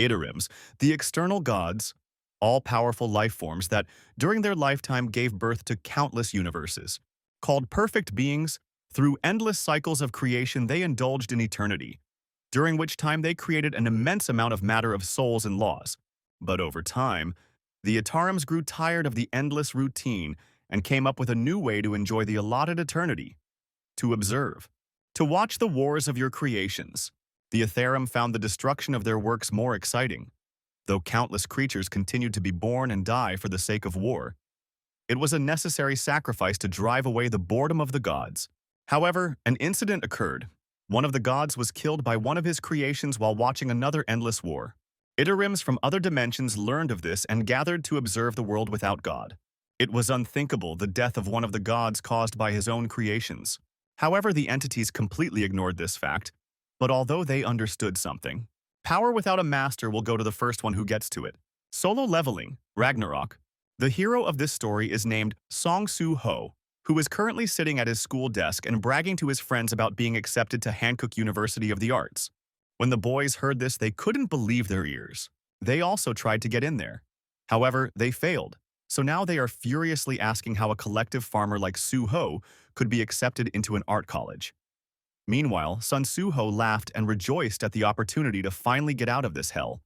Itarims, the external gods, all-powerful life forms that, during their lifetime, gave birth to countless universes. Called perfect beings, through endless cycles of creation they indulged in eternity, during which time they created an immense amount of matter of souls and laws. But over time, the Itarims grew tired of the endless routine and came up with a new way to enjoy the allotted eternity: to observe, to watch the wars of your creations. The Ethereum found the destruction of their works more exciting. Though countless creatures continued to be born and die for the sake of war, it was a necessary sacrifice to drive away the boredom of the gods. However, an incident occurred. One of the gods was killed by one of his creations while watching another endless war. Itarims from other dimensions learned of this and gathered to observe the world without God. It was unthinkable, the death of one of the gods caused by his own creations. However, the entities completely ignored this fact, but although they understood something, power without a master will go to the first one who gets to it. Solo leveling, Ragnarok. The hero of this story is named Song-Soo-Ho, who is currently sitting at his school desk and bragging to his friends about being accepted to Hankook University of the Arts. When the boys heard this, they couldn't believe their ears. They also tried to get in there. However, they failed. So now they are furiously asking how a collective farmer like Soo-Ho could be accepted into an art college. Meanwhile, Sun Soo-Ho laughed and rejoiced at the opportunity to finally get out of this hell.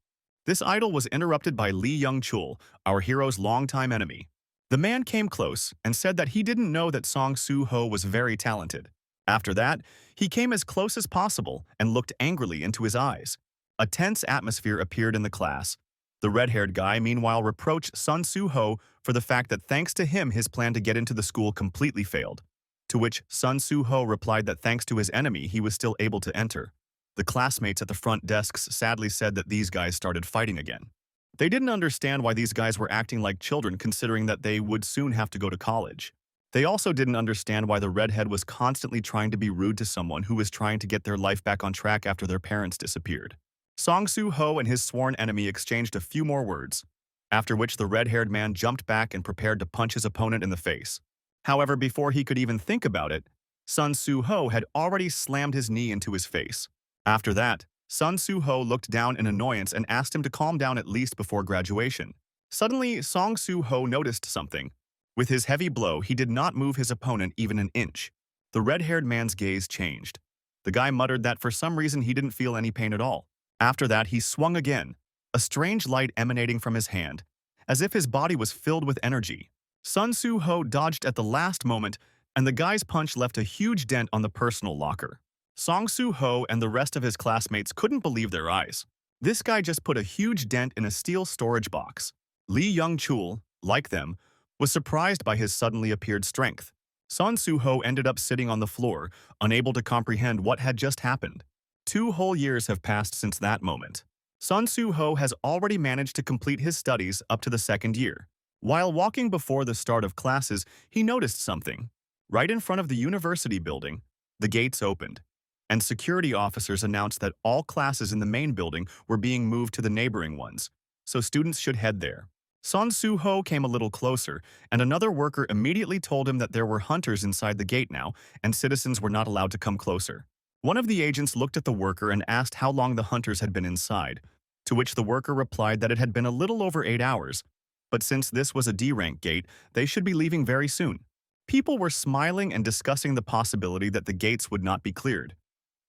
This idyll was interrupted by Lee Young-chul, our hero's longtime enemy. The man came close and said that he didn't know that Song Soo-Ho was very talented. After that, he came as close as possible and looked angrily into his eyes. A tense atmosphere appeared in the class. The red-haired guy meanwhile reproached Sun Soo-Ho for the fact that thanks to him his plan to get into the school completely failed. To which Sun Soo-Ho replied that thanks to his enemy he was still able to enter. The classmates at the front desks sadly said that these guys started fighting again. They didn't understand why these guys were acting like children considering that they would soon have to go to college. They also didn't understand why the redhead was constantly trying to be rude to someone who was trying to get their life back on track after their parents disappeared. Song Soo-Ho and his sworn enemy exchanged a few more words, after which the red-haired man jumped back and prepared to punch his opponent in the face. However, before he could even think about it, Sun Soo-Ho had already slammed his knee into his face. After that, Sun Soo-Ho looked down in annoyance and asked him to calm down at least before graduation. Suddenly, Song Soo-Ho noticed something. With his heavy blow, he did not move his opponent even an inch. The red-haired man's gaze changed. The guy muttered that for some reason he didn't feel any pain at all. After that, he swung again, a strange light emanating from his hand, as if his body was filled with energy. Sun Soo-Ho dodged at the last moment, and the guy's punch left a huge dent on the personal locker. Song Soo-Ho and the rest of his classmates couldn't believe their eyes. This guy just put a huge dent in a steel storage box. Lee Young-chul, like them, was surprised by his suddenly appeared strength. Sun Soo-Ho ended up sitting on the floor, unable to comprehend what had just happened. 2 whole years have passed since that moment. Sun Soo-Ho has already managed to complete his studies up to the 2nd year. While walking before the start of classes, he noticed something. Right in front of the university building, the gates opened, and security officers announced that all classes in the main building were being moved to the neighboring ones, so students should head there. Sun Soo-Ho came a little closer, and another worker immediately told him that there were hunters inside the gate now, and citizens were not allowed to come closer. One of the agents looked at the worker and asked how long the hunters had been inside, to which the worker replied that it had been a little over 8 hours, but since this was a D-rank gate, they should be leaving very soon. People were smiling and discussing the possibility that the gates would not be cleared.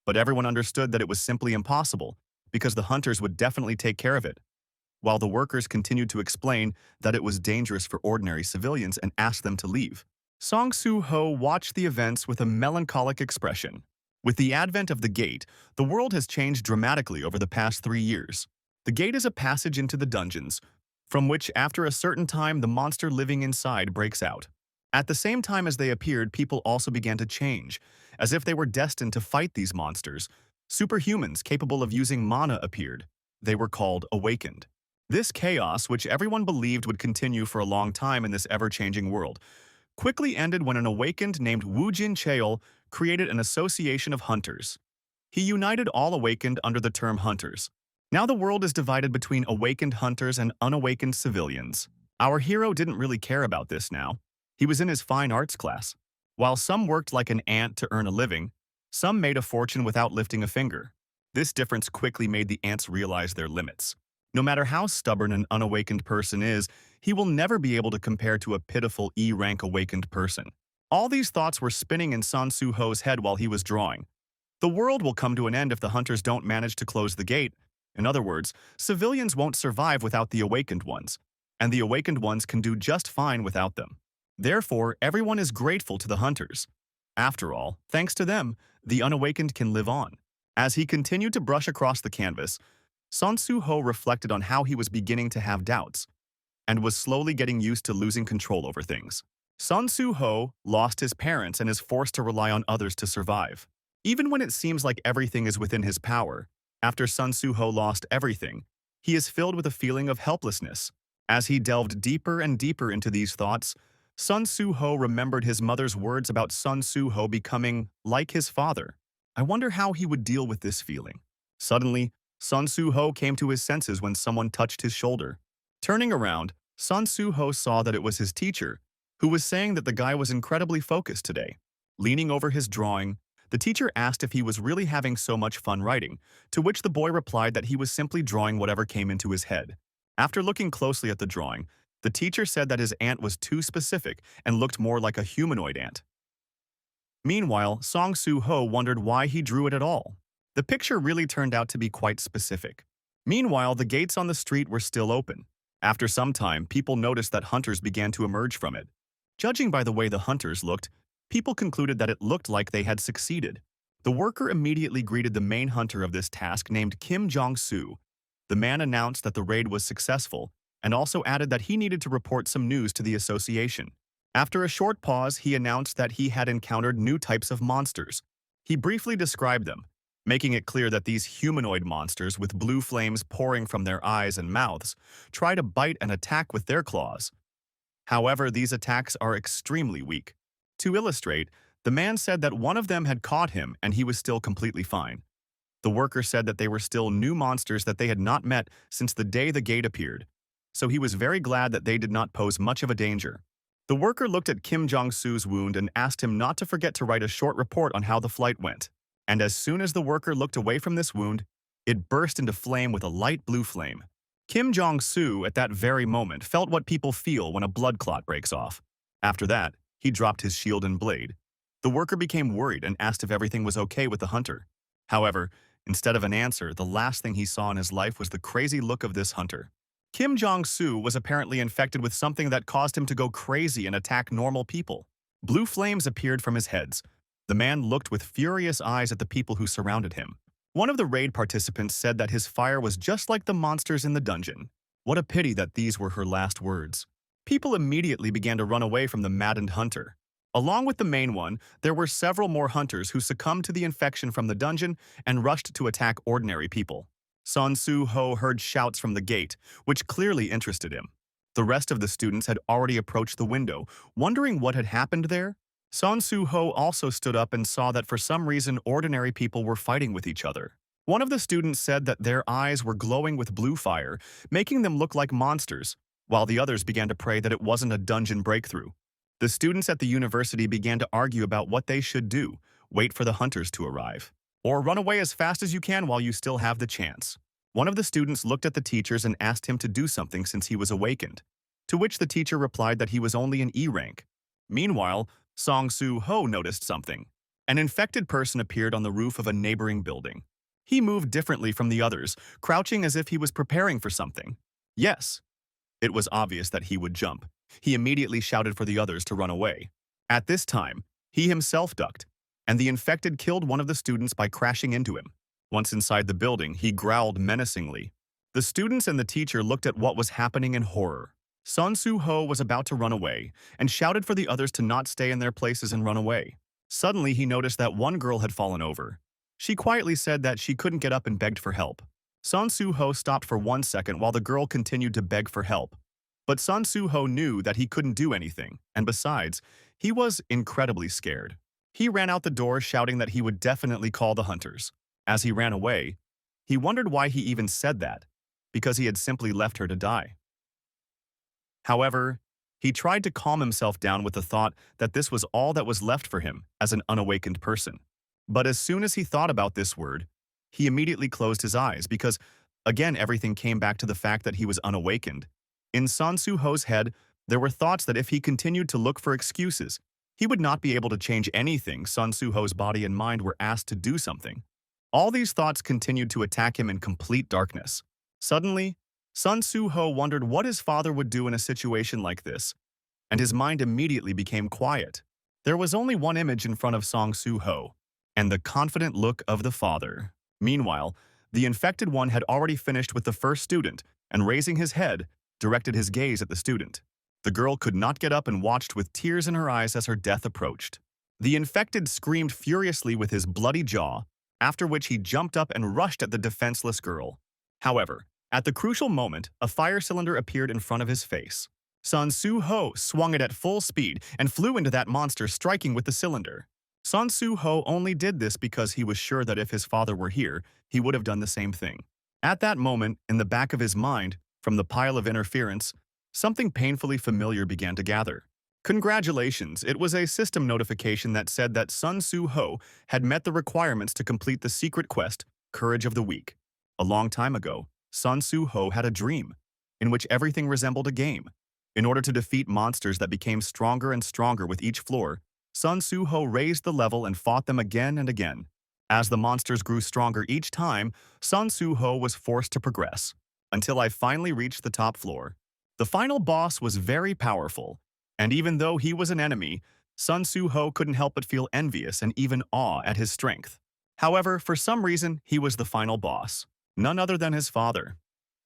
But everyone understood that it was simply impossible, because the hunters would definitely take care of it, while the workers continued to explain that it was dangerous for ordinary civilians and asked them to leave. Song Soo-Ho watched the events with a melancholic expression. With the advent of the gate, the world has changed dramatically over the past 3 years. The gate is a passage into the dungeons, from which after a certain time the monster living inside breaks out. At the same time as they appeared, people also began to change, as if they were destined to fight these monsters. Superhumans capable of using mana appeared. They were called Awakened. This chaos, which everyone believed would continue for a long time in this ever-changing world, quickly ended when an Awakened named Woo Jin Cheol created an association of hunters. He united all Awakened under the term Hunters. Now the world is divided between Awakened hunters and unawakened civilians. Our hero didn't really care about this now. He was in his fine arts class. While some worked like an ant to earn a living, some made a fortune without lifting a finger. This difference quickly made the ants realize their limits. No matter how stubborn an unawakened person is, he will never be able to compare to a pitiful E-rank awakened person. All these thoughts were spinning in Sun Su-ho's head while he was drawing. The world will come to an end if the hunters don't manage to close the gate. In other words, civilians won't survive without the awakened ones, and the awakened ones can do just fine without them. Therefore, everyone is grateful to the hunters. After all, thanks to them, the unawakened can live on. As he continued to brush across the canvas, Sun Su-ho reflected on how he was beginning to have doubts and was slowly getting used to losing control over things. Sun Su-ho lost his parents and is forced to rely on others to survive. Even when it seems like everything is within his power, after Sun Su-ho lost everything, he is filled with a feeling of helplessness. As he delved deeper and deeper into these thoughts, Sun Su-ho remembered his mother's words about Sun Su-ho becoming like his father. I wonder how he would deal with this feeling. Suddenly, Sun Su-ho came to his senses when someone touched his shoulder. Turning around, Sun Su-ho saw that it was his teacher, who was saying that the guy was incredibly focused today. Leaning over his drawing, the teacher asked if he was really having so much fun writing, to which the boy replied that he was simply drawing whatever came into his head. After looking closely at the drawing, the teacher said that his ant was too specific and looked more like a humanoid ant. Meanwhile, Song Su-ho wondered why he drew it at all. The picture really turned out to be quite specific. Meanwhile, the gates on the street were still open. After some time, people noticed that hunters began to emerge from it. Judging by the way the hunters looked, people concluded that it looked like they had succeeded. The worker immediately greeted the main hunter of this task named Kim Jong-soo. The man announced that the raid was successful and also added that he needed to report some news to the association. After a short pause, he announced that he had encountered new types of monsters. He briefly described them, making it clear that these humanoid monsters with blue flames pouring from their eyes and mouths try to bite and attack with their claws. However, these attacks are extremely weak. To illustrate, the man said that one of them had caught him and he was still completely fine. The worker said that they were still new monsters that they had not met since the day the gate appeared, so he was very glad that they did not pose much of a danger. The worker looked at Kim Jong-soo's wound and asked him not to forget to write a short report on how the flight went. And as soon as the worker looked away from this wound, it burst into flame with a light blue flame. Kim Jong-soo at that very moment felt what people feel when a blood clot breaks off. After that, he dropped his shield and blade. The worker became worried and asked if everything was okay with the hunter. However, instead of an answer, the last thing he saw in his life was the crazy look of this hunter. Kim Jong-soo was apparently infected with something that caused him to go crazy and attack normal people. Blue flames appeared from his heads. The man looked with furious eyes at the people who surrounded him. One of the raid participants said that his fire was just like the monsters in the dungeon. What a pity that these were her last words. People immediately began to run away from the maddened hunter. Along with the main one, there were several more hunters who succumbed to the infection from the dungeon and rushed to attack ordinary people. Sun Su-ho heard shouts from the gate, which clearly interested him. The rest of the students had already approached the window, wondering what had happened there. Sun Su-ho also stood up and saw that for some reason ordinary people were fighting with each other. One of the students said that their eyes were glowing with blue fire, making them look like monsters, while the others began to pray that it wasn't a dungeon breakthrough. The students at the university began to argue about what they should do: wait for the hunters to arrive, or run away as fast as you can while you still have the chance. One of the students looked at the teachers and asked him to do something since he was awakened, to which the teacher replied that he was only an E rank. Meanwhile, Song Su-ho noticed something. An infected person appeared on the roof of a neighboring building. He moved differently from the others, crouching as if he was preparing for something. Yes, it was obvious that he would jump. He immediately shouted for the others to run away. At this time, he himself ducked, and the infected killed one of the students by crashing into him. Once inside the building, he growled menacingly. The students and the teacher looked at what was happening in horror. Sun Su-ho was about to run away and shouted for the others to not stay in their places and run away. Suddenly, he noticed that one girl had fallen over. She quietly said that she couldn't get up and begged for help. Sun Su-ho stopped for 1 second while the girl continued to beg for help. But Sun Su-ho knew that he couldn't do anything, and besides, he was incredibly scared. He ran out the door shouting that he would definitely call the hunters. As he ran away, he wondered why he even said that, because he had simply left her to die. However, he tried to calm himself down with the thought that this was all that was left for him as an unawakened person. But as soon as he thought about this word, he immediately closed his eyes because Again, everything came back to the fact that he was unawakened. In Sun Su-ho's head, there were thoughts that if he continued to look for excuses, he would not be able to change anything. Sun Su-ho's body and mind were asked to do something. All these thoughts continued to attack him in complete darkness. Suddenly, Sun Su-ho wondered what his father would do in a situation like this, and his mind immediately became quiet. There was only one image in front of Song Su-ho, and the confident look of the father. Meanwhile, the infected one had already finished with the first student, and raising his head, directed his gaze at the student. The girl could not get up and watched with tears in her eyes as her death approached. The infected screamed furiously with his bloody jaw, after which he jumped up and rushed at the defenseless girl. However, at the crucial moment, a fire cylinder appeared in front of his face. Sun Su-ho swung it at full speed and flew into that monster, striking with the cylinder. Sun Su-ho only did this because he was sure that if his father were here, he would have done the same thing. At that moment, in the back of his mind, from the pile of interference, something painfully familiar began to gather. Congratulations, it was a system notification that said that Sun Su-ho had met the requirements to complete the secret quest, Courage of the Weak. A long time ago, Sun Su-ho had a dream, in which everything resembled a game. In order to defeat monsters that became stronger and stronger with each floor, Sun Su-ho raised the level and fought them again and again. As the monsters grew stronger each time, Sun Su-ho was forced to progress, until I finally reached the top floor. The final boss was very powerful, and even though he was an enemy, Sun Su-ho couldn't help but feel envious and even awe at his strength. However, for some reason, he was the final boss, none other than his father.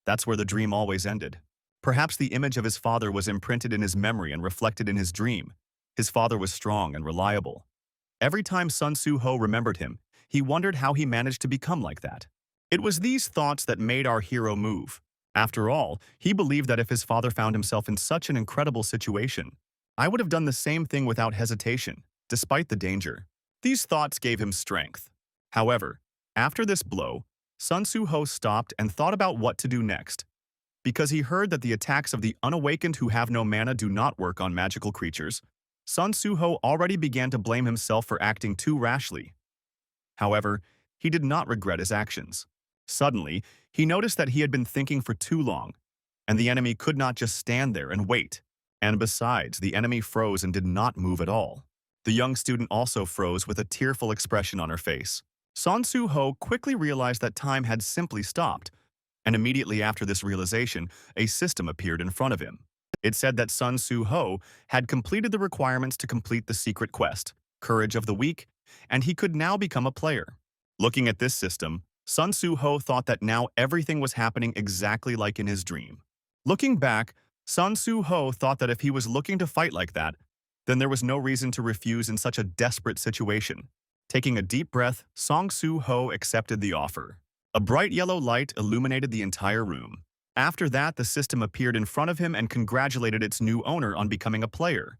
That's where the dream always ended. Perhaps the image of his father was imprinted in his memory and reflected in his dream. His father was strong and reliable. Every time Sun Su-ho remembered him, he wondered how he managed to become like that. It was these thoughts that made our hero move. After all, he believed that if his father found himself in such an incredible situation, I would have done the same thing without hesitation, despite the danger. These thoughts gave him strength. However, after this blow, Sun Su-ho stopped and thought about what to do next. Because he heard that the attacks of the unawakened who have no mana do not work on magical creatures, Sun Su-ho already began to blame himself for acting too rashly. However, he did not regret his actions. Suddenly, he noticed that he had been thinking for too long, and the enemy could not just stand there and wait. And besides, the enemy froze and did not move at all. The young student also froze with a tearful expression on her face. Sun Su-ho quickly realized that time had simply stopped, and immediately after this realization, a system appeared in front of him. It said that Sun Su-ho had completed the requirements to complete the secret quest, Courage of the Weak, and he could now become a player. Looking at this system, Sun Su-ho thought that now everything was happening exactly like in his dream. Looking back, Sun Su-ho thought that if he was looking to fight like that, then there was no reason to refuse in such a desperate situation. Taking a deep breath, Song Su-ho accepted the offer. A bright yellow light illuminated the entire room. After that, the system appeared in front of him and congratulated its new owner on becoming a player.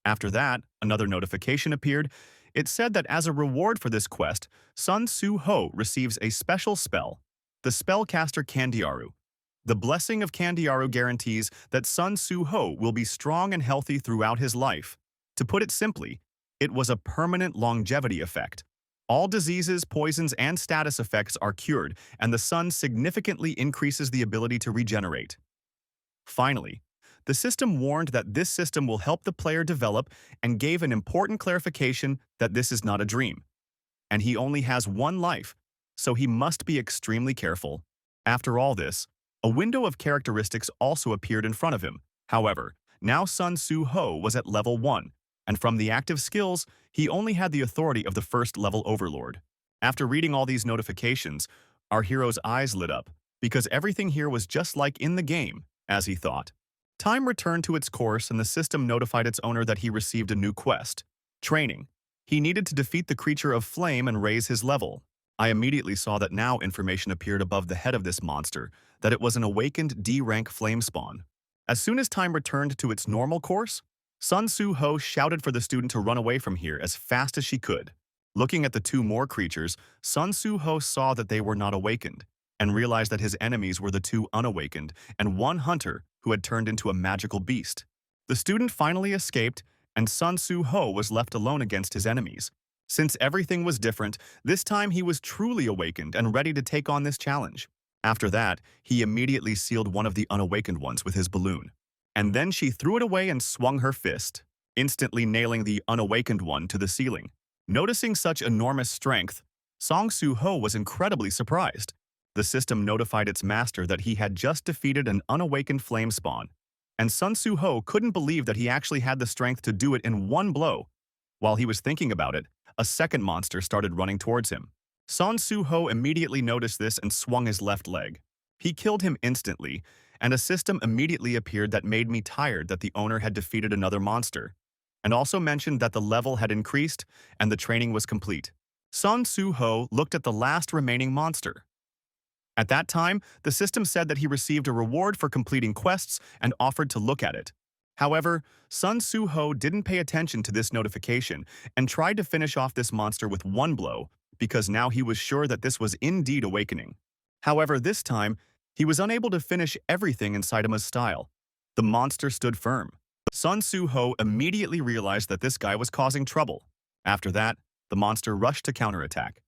After that, another notification appeared. It said that as a reward for this quest, Sun Su-ho receives a special spell, the spellcaster Kandiaru. The blessing of Kandiaru guarantees that Sun Su-ho will be strong and healthy throughout his life. To put it simply, it was a permanent longevity effect. All diseases, poisons, and status effects are cured, and the sun significantly increases the ability to regenerate. Finally, the system warned that this system will help the player develop and gave an important clarification that this is not a dream. And he only has one life, so he must be extremely careful. After all this, a window of characteristics also appeared in front of him. However, now Sun Su-ho was at level 1, and from the active skills, he only had the authority of the first-level overlord. After reading all these notifications, our hero's eyes lit up, because everything here was just like in the game, as he thought. Time returned to its course and the system notified its owner that he received a new quest. Training. He needed to defeat the creature of flame and raise his level. I immediately saw that now information appeared above the head of this monster, that it was an awakened D-rank flame spawn. As soon as time returned to its normal course, Sun Su-ho shouted for the student to run away from here as fast as she could. Looking at the two more creatures, Sun Su-ho saw that they were not awakened, and realized that his enemies were the two unawakened and one hunter who had turned into a magical beast. The student finally escaped, and Sun Su-ho was left alone against his enemies. Since everything was different, this time he was truly awakened and ready to take on this challenge. After that, he immediately sealed one of the unawakened ones with his balloon. And then she threw it away and swung her fist, instantly nailing the unawakened one to the ceiling. Noticing such enormous strength, Song Soo-ho was incredibly surprised. The system notified its master that he had just defeated an unawakened flame spawn, and Sun Soo-ho couldn't believe that he actually had the strength to do it in one blow. While he was thinking about it, a second monster started running towards him. Sun Soo-ho immediately noticed this and swung his left leg. He killed him instantly, and a system immediately appeared that made me tired that the owner had defeated another monster, and also mentioned that the level had increased and the training was complete. Sun Soo-ho looked at the last remaining monster. At that time, the system said that he received a reward for completing quests and offered to look at it. However, Sun Soo-ho didn't pay attention to this notification and tried to finish off this monster with one blow because now he was sure that this was indeed awakening. However, this time, he was unable to finish everything in Saitama's style. The monster stood firm. Sun Soo-ho immediately realized that this guy was causing trouble. After that, the monster rushed to counterattack.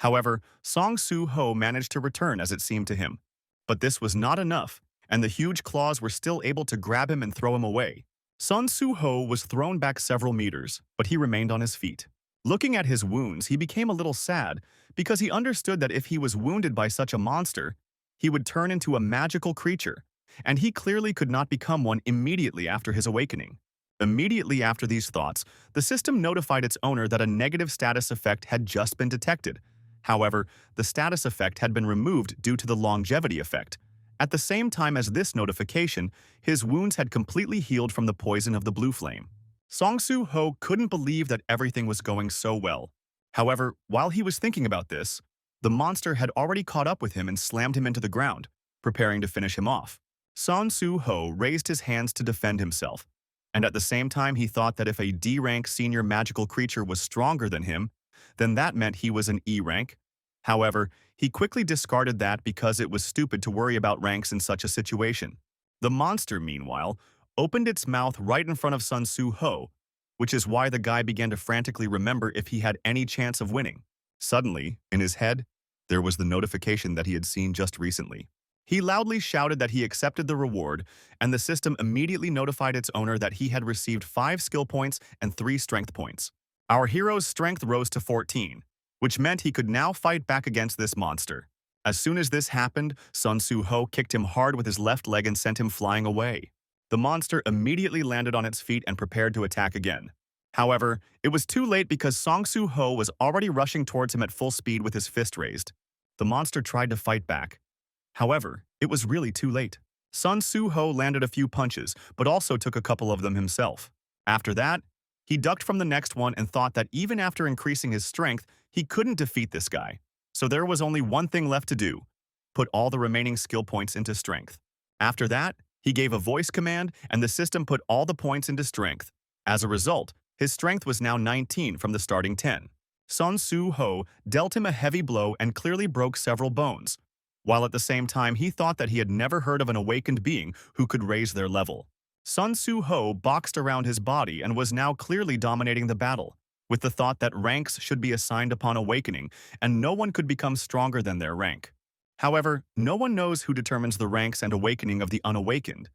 However, Song Soo-ho managed to return as it seemed to him. But this was not enough, and the huge claws were still able to grab him and throw him away. Sun Soo-ho was thrown back several meters, but he remained on his feet. Looking at his wounds, he became a little sad because he understood that if he was wounded by such a monster, he would turn into a magical creature, and he clearly could not become one immediately after his awakening. Immediately after these thoughts, the system notified its owner that a negative status effect had just been detected. However, the status effect had been removed due to the longevity effect. At the same time as this notification, his wounds had completely healed from the poison of the blue flame. Song Soo-ho couldn't believe that everything was going so well. However, while he was thinking about this, the monster had already caught up with him and slammed him into the ground, preparing to finish him off. Song Soo-ho raised his hands to defend himself, and at the same time he thought that if a D-rank senior magical creature was stronger than him, then that meant he was an E rank. However, he quickly discarded that because it was stupid to worry about ranks in such a situation. The monster, meanwhile, opened its mouth right in front of Sun Soo-ho, which is why the guy began to frantically remember if he had any chance of winning. Suddenly, in his head, there was the notification that he had seen just recently. He loudly shouted that he accepted the reward, and the system immediately notified its owner that he had received 5 skill points and 3 strength points. Our hero's strength rose to 14, which meant he could now fight back against this monster. As soon as this happened, Sun Soo-ho kicked him hard with his left leg and sent him flying away. The monster immediately landed on its feet and prepared to attack again. However, it was too late because Song Soo-ho was already rushing towards him at full speed with his fist raised. The monster tried to fight back. However, it was really too late. Sun Soo-ho landed a few punches, but also took a couple of them himself. After that, he ducked from the next one and thought that even after increasing his strength, he couldn't defeat this guy. So there was only one thing left to do: put all the remaining skill points into strength. After that, he gave a voice command and the system put all the points into strength. As a result, his strength was now 19 from the starting 10. Sun Soo-ho dealt him a heavy blow and clearly broke several bones, while at the same time he thought that he had never heard of an awakened being who could raise their level. Sun Soo-ho boxed around his body and was now clearly dominating the battle, with the thought that ranks should be assigned upon awakening and no one could become stronger than their rank. However, no one knows who determines the ranks and awakening of the unawakened.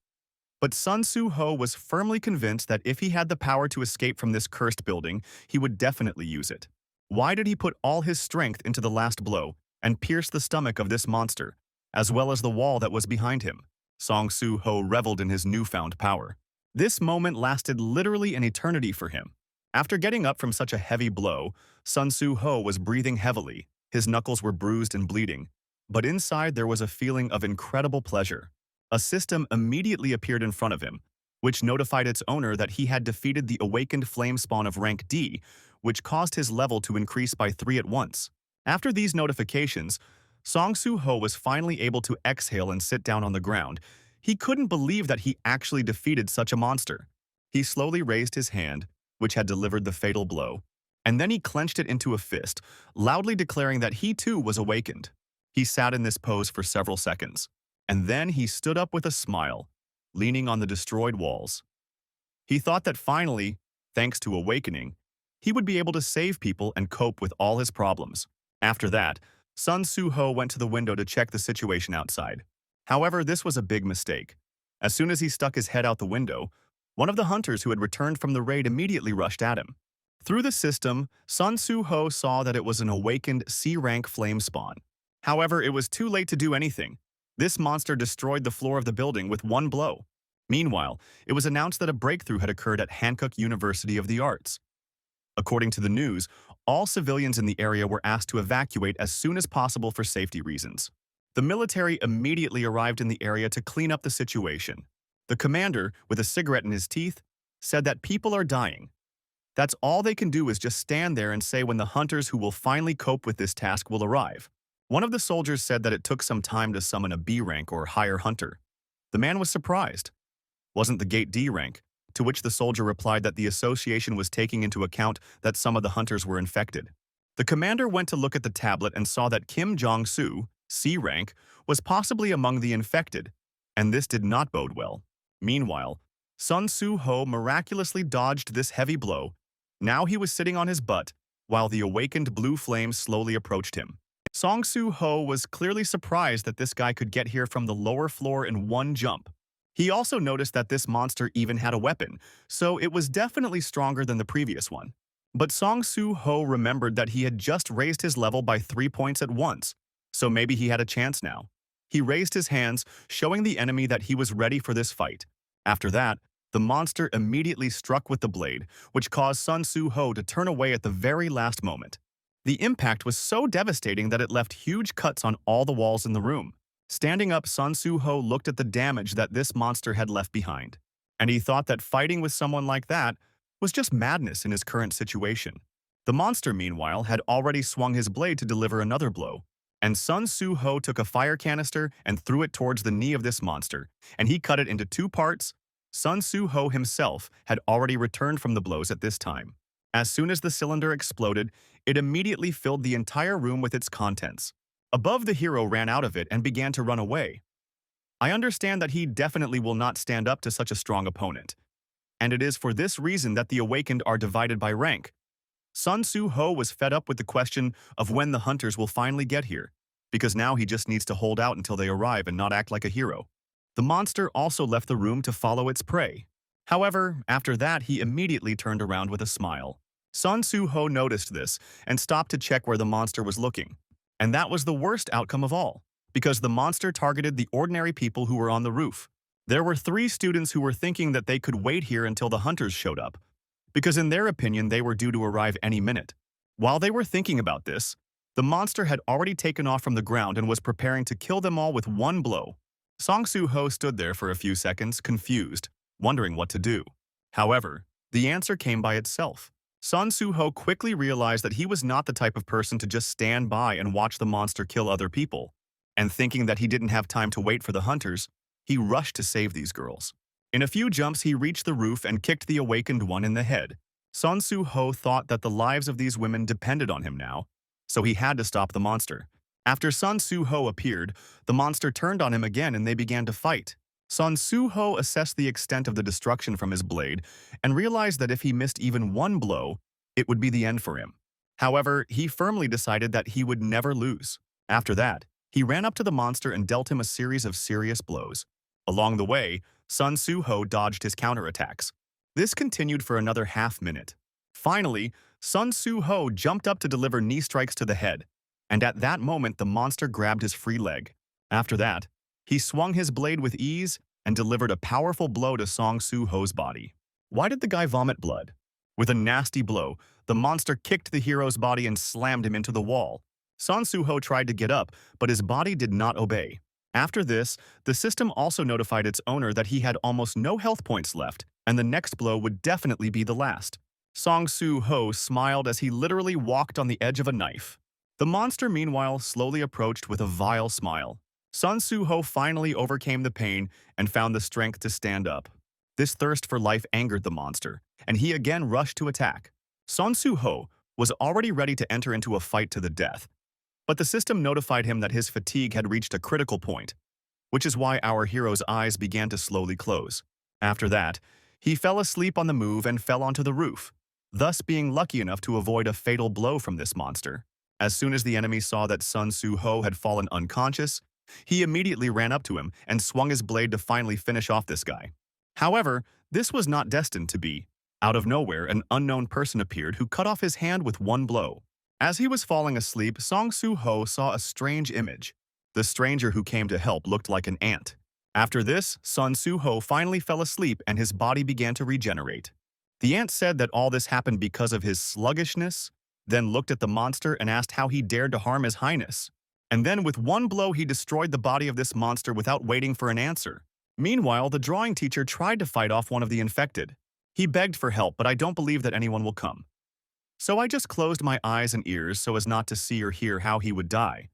But Sun Soo-ho was firmly convinced that if he had the power to escape from this cursed building, he would definitely use it. Why did he put all his strength into the last blow and pierce the stomach of this monster, as well as the wall that was behind him? Song Soo-ho reveled in his newfound power. This moment lasted literally an eternity for him. After getting up from such a heavy blow, Sun Soo-ho was breathing heavily, his knuckles were bruised and bleeding, but inside there was a feeling of incredible pleasure. A system immediately appeared in front of him, which notified its owner that he had defeated the awakened flame spawn of rank D, which caused his level to increase by 3 at once. After these notifications, Song Soo-ho was finally able to exhale and sit down on the ground. He couldn't believe that he actually defeated such a monster. He slowly raised his hand, which had delivered the fatal blow, and then he clenched it into a fist, loudly declaring that he too was awakened. He sat in this pose for several seconds, and then he stood up with a smile, leaning on the destroyed walls. He thought that finally, thanks to awakening, he would be able to save people and cope with all his problems. After that, Sun Su-ho went to the window to check the situation outside. However, this was a big mistake. As soon as he stuck his head out the window, one of the hunters who had returned from the raid immediately rushed at him. Through the system, Sun Su-ho saw that it was an awakened C-rank flame spawn. However, it was too late to do anything. This monster destroyed the floor of the building with one blow. Meanwhile, it was announced that a breakthrough had occurred at Hankook University of the Arts. According to the news, all civilians in the area were asked to evacuate as soon as possible for safety reasons. The military immediately arrived in the area to clean up the situation. The commander, with a cigarette in his teeth, said that people are dying. That's all they can do is just stand there and say when the hunters who will finally cope with this task will arrive. One of the soldiers said that it took some time to summon a B rank or higher hunter. The man was surprised. Wasn't the gate D rank? To which the soldier replied that the association was taking into account that some of the hunters were infected. The commander went to look at the tablet and saw that Kim Jong-soo, C rank, was possibly among the infected, and this did not bode well. Meanwhile, Sun Su-ho miraculously dodged this heavy blow. Now he was sitting on his butt, while the awakened blue flame slowly approached him. Song Su-ho was clearly surprised that this guy could get here from the lower floor in one jump. He also noticed that this monster even had a weapon, so it was definitely stronger than the previous one. But Song Su-ho remembered that he had just raised his level by 3 points at once, so maybe he had a chance now. He raised his hands, showing the enemy that he was ready for this fight. After that, the monster immediately struck with the blade, which caused Sun Su-ho to turn away at the very last moment. The impact was so devastating that it left huge cuts on all the walls in the room. Standing up, Sun Su-ho looked at the damage that this monster had left behind, and he thought that fighting with someone like that was just madness in his current situation. The monster, meanwhile, had already swung his blade to deliver another blow, and Sun Su-ho took a fire canister and threw it towards the knee of this monster, and he cut it into 2 parts. Sun Su-ho himself had already returned from the blows at this time. As soon as the cylinder exploded, it immediately filled the entire room with its contents. Above, the hero ran out of it and began to run away. I understand that he definitely will not stand up to such a strong opponent, and it is for this reason that the awakened are divided by rank. Sun Su-ho was fed up with the question of when the hunters will finally get here, because now he just needs to hold out until they arrive and not act like a hero. The monster also left the room to follow its prey. However, after that, he immediately turned around with a smile. Sun Su-ho noticed this and stopped to check where the monster was looking. And that was the worst outcome of all, because the monster targeted the ordinary people who were on the roof. There were 3 students who were thinking that they could wait here until the hunters showed up, because in their opinion they were due to arrive any minute. While they were thinking about this, the monster had already taken off from the ground and was preparing to kill them all with one blow. Song Su-ho stood there for a few seconds, confused, wondering what to do. However, the answer came by itself. Sun Su-ho quickly realized that he was not the type of person to just stand by and watch the monster kill other people, and thinking that he didn't have time to wait for the hunters, he rushed to save these girls. In a few jumps, he reached the roof and kicked the awakened one in the head. Sun Su-ho thought that the lives of these women depended on him now, so he had to stop the monster. After Sun Su-ho appeared, the monster turned on him again and they began to fight. Sun Su-ho assessed the extent of the destruction from his blade and realized that if he missed even one blow, it would be the end for him. However, he firmly decided that he would never lose. After that, he ran up to the monster and dealt him a series of serious blows. Along the way, Sun Su-ho dodged his counterattacks. This continued for another half-minute. Finally, Sun Su-ho jumped up to deliver knee strikes to the head, and at that moment the monster grabbed his free leg. After that, he swung his blade with ease and delivered a powerful blow to Song Su-ho's body. Why did the guy vomit blood? With a nasty blow, the monster kicked the hero's body and slammed him into the wall. Song Su-ho tried to get up, but his body did not obey. After this, the system also notified its owner that he had almost no health points left, and the next blow would definitely be the last. Song Su-ho smiled as he literally walked on the edge of a knife. The monster, meanwhile, slowly approached with a vile smile. Sun Su-ho finally overcame the pain and found the strength to stand up. This thirst for life angered the monster, and he again rushed to attack. Sun Su-ho was already ready to enter into a fight to the death, but the system notified him that his fatigue had reached a critical point, which is why our hero's eyes began to slowly close. After that, he fell asleep on the move and fell onto the roof, thus being lucky enough to avoid a fatal blow from this monster. As soon as the enemy saw that Sun Su Ho had fallen unconscious, he immediately ran up to him and swung his blade to finally finish off this guy. However, this was not destined to be. Out of nowhere, an unknown person appeared who cut off his hand with one blow. As he was falling asleep, Song Su Ho saw a strange image. The stranger who came to help looked like an ant. After this, Sun Su Ho finally fell asleep and his body began to regenerate. The ant said that all this happened because of his sluggishness, then looked at the monster and asked how he dared to harm his highness. And then with one blow he destroyed the body of this monster without waiting for an answer. Meanwhile, the drawing teacher tried to fight off one of the infected. He begged for help, but I don't believe that anyone will come. So I just closed my eyes and ears so as not to see or hear how he would die.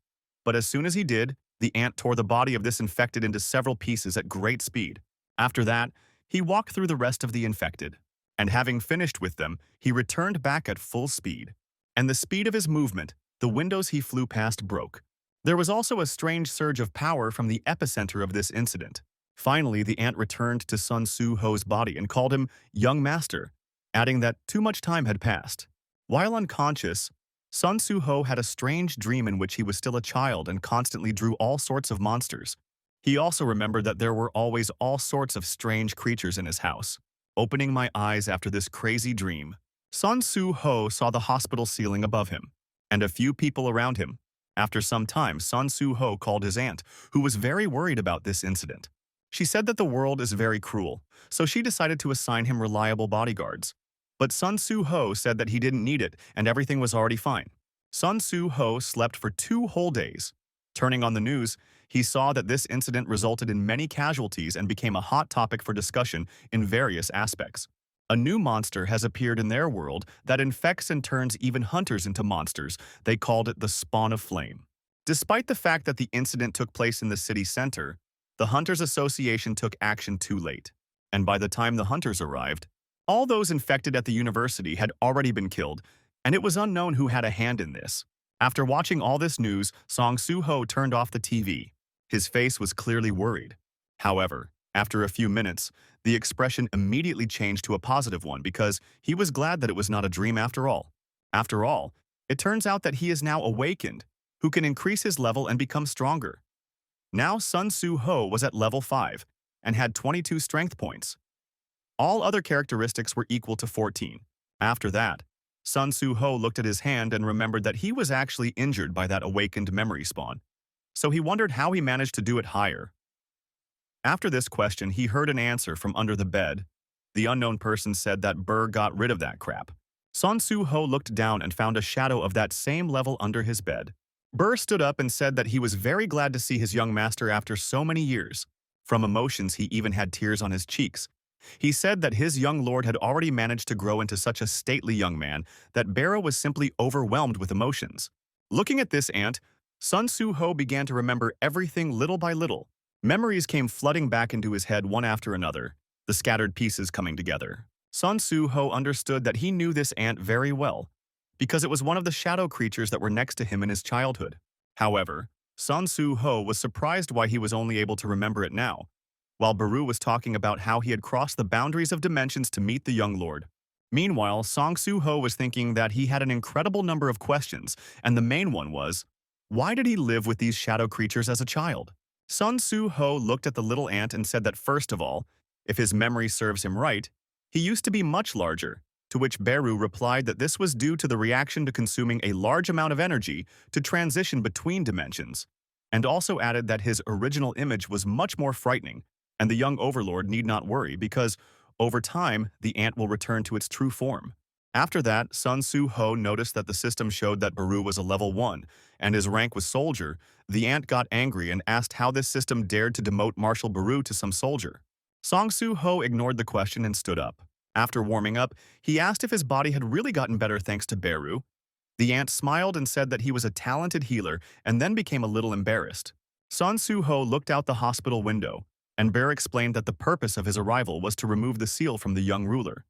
But as soon as he did, the ant tore the body of this infected into several pieces at great speed. After that, he walked through the rest of the infected. And having finished with them, he returned back at full speed. And the speed of his movement, the windows he flew past broke. There was also a strange surge of power from the epicenter of this incident. Finally, the ant returned to Sun Su Ho's body and called him young master, adding that too much time had passed. While unconscious, Sun Su Ho had a strange dream in which he was still a child and constantly drew all sorts of monsters. He also remembered that there were always all sorts of strange creatures in his house. Opening my eyes after this crazy dream, Sun Su Ho saw the hospital ceiling above him, and a few people around him. After some time, Sun Su Ho called his aunt, who was very worried about this incident. She said that the world is very cruel, so she decided to assign him reliable bodyguards. But Sun Su Ho said that he didn't need it and everything was already fine. Sun Su Ho slept for 2 whole days. Turning on the news, he saw that this incident resulted in many casualties and became a hot topic for discussion in various aspects. A new monster has appeared in their world that infects and turns even hunters into monsters. They called it the Spawn of Flame. Despite the fact that the incident took place in the city center, the Hunters Association took action too late. And by the time the hunters arrived, all those infected at the university had already been killed, and it was unknown who had a hand in this. After watching all this news, Song Su Ho turned off the TV. His face was clearly worried. However, after a few minutes, the expression immediately changed to a positive one because he was glad that it was not a dream after all. After all, it turns out that he is now awakened, who can increase his level and become stronger. Now Sun Su Ho was at level 5 and had 22 strength points. All other characteristics were equal to 14. After that, Sun Su Ho looked at his hand and remembered that he was actually injured by that awakened memory spawn. So he wondered how he managed to do it higher. After this question, he heard an answer from under the bed. The unknown person said that Burr got rid of that crap. Sun Su Ho looked down and found a shadow of that same level under his bed. Burr stood up and said that he was very glad to see his young master after so many years. From emotions, he even had tears on his cheeks. He said that his young lord had already managed to grow into such a stately young man that Barra was simply overwhelmed with emotions. Looking at this ant, Sun Su Ho began to remember everything little by little. Memories came flooding back into his head one after another, the scattered pieces coming together. Sun Su Ho understood that he knew this ant very well, because it was one of the shadow creatures that were next to him in his childhood. However, Sun Su Ho was surprised why he was only able to remember it now, while Baru was talking about how he had crossed the boundaries of dimensions to meet the young lord. Meanwhile, Song Su Ho was thinking that he had an incredible number of questions, and the main one was, why did he live with these shadow creatures as a child? Sun Su Ho looked at the little ant and said that first of all, if his memory serves him right, he used to be much larger, to which Beru replied that this was due to the reaction to consuming a large amount of energy to transition between dimensions, and also added that his original image was much more frightening, and the young overlord need not worry because, over time, the ant will return to its true form. After that, Sun Su Ho noticed that the system showed that Baru was a level 1, and his rank was soldier. The ant got angry and asked how this system dared to demote Marshal Baru to some soldier. Song Su Ho ignored the question and stood up. After warming up, he asked if his body had really gotten better thanks to Beru. The ant smiled and said that he was a talented healer and then became a little embarrassed. Sun Su Ho looked out the hospital window, and Bear explained that the purpose of his arrival was to remove the seal from the young ruler.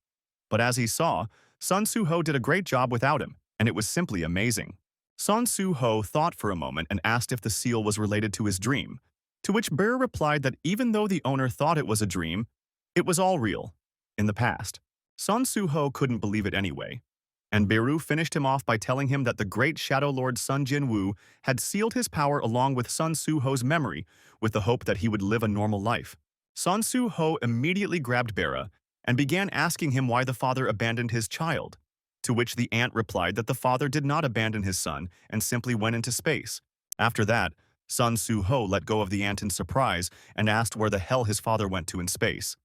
But as he saw, Sun Su Ho did a great job without him, and it was simply amazing. Sun Su Ho thought for a moment and asked if the seal was related to his dream, to which Bear replied that even though the owner thought it was a dream, it was all real. In the past, Sun Su Ho couldn't believe it anyway. And Beru finished him off by telling him that the great Shadow Lord Sun Jinwoo had sealed his power along with Sun Su-ho's memory with the hope that he would live a normal life. Sun Su-ho immediately grabbed Bera and began asking him why the father abandoned his child, to which the aunt replied that the father did not abandon his son and simply went into space. After that, Sun Su-ho let go of the aunt in surprise and asked where the hell his father went to in space.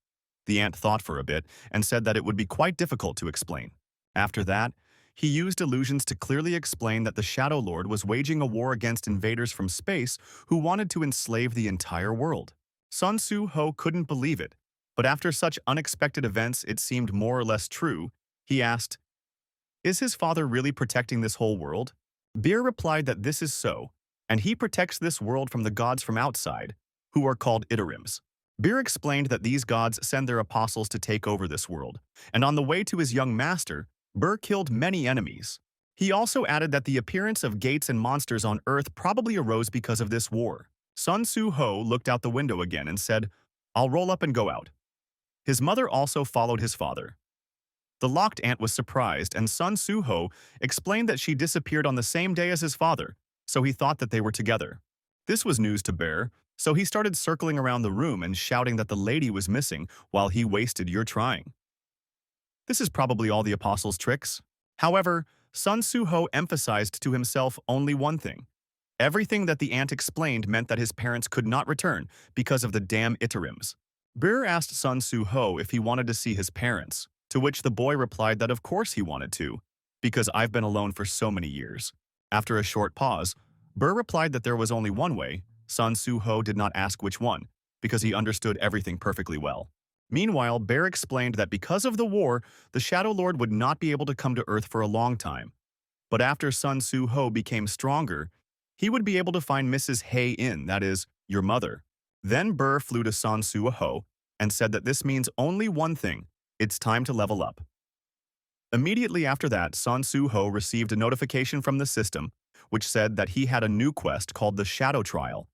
The aunt thought for a bit and said that it would be quite difficult to explain. After that, he used illusions to clearly explain that the Shadow Lord was waging a war against invaders from space who wanted to enslave the entire world. Sun Su-ho couldn't believe it, but after such unexpected events it seemed more or less true. He asked, "Is his father really protecting this whole world?" Bir replied that this is so, and he protects this world from the gods from outside, who are called Itarims. Bir explained that these gods send their apostles to take over this world, and on the way to his young master, Bir killed many enemies. He also added that the appearance of gates and monsters on Earth probably arose because of this war. Sun Su-ho looked out the window again and said, "I'll roll up and go out." His mother also followed his father. The locked aunt was surprised, and Sun Su-ho explained that she disappeared on the same day as his father, so he thought that they were together. This was news to Bear, so he started circling around the room and shouting that the lady was missing while he wasted your trying. This is probably all the apostles' tricks. However, Sun Su-ho emphasized to himself only one thing. Everything that the aunt explained meant that his parents could not return because of the damn Itarims. Bir asked Sun Su-ho if he wanted to see his parents, to which the boy replied that of course he wanted to, because I've been alone for so many years. After a short pause, Bir replied that there was only one way. Sun Su-ho did not ask which one, because he understood everything perfectly well. Meanwhile, Bear explained that because of the war, the Shadow Lord would not be able to come to Earth for a long time. But after Sun Su-ho became stronger, he would be able to find Mrs. Hae-in, that is, your mother. Then Bear flew to Sun Su-ho and said that this means only one thing: it's time to level up. Immediately after that, Sun Su-ho received a notification from the system, which said that he had a new quest called the Shadow Trial.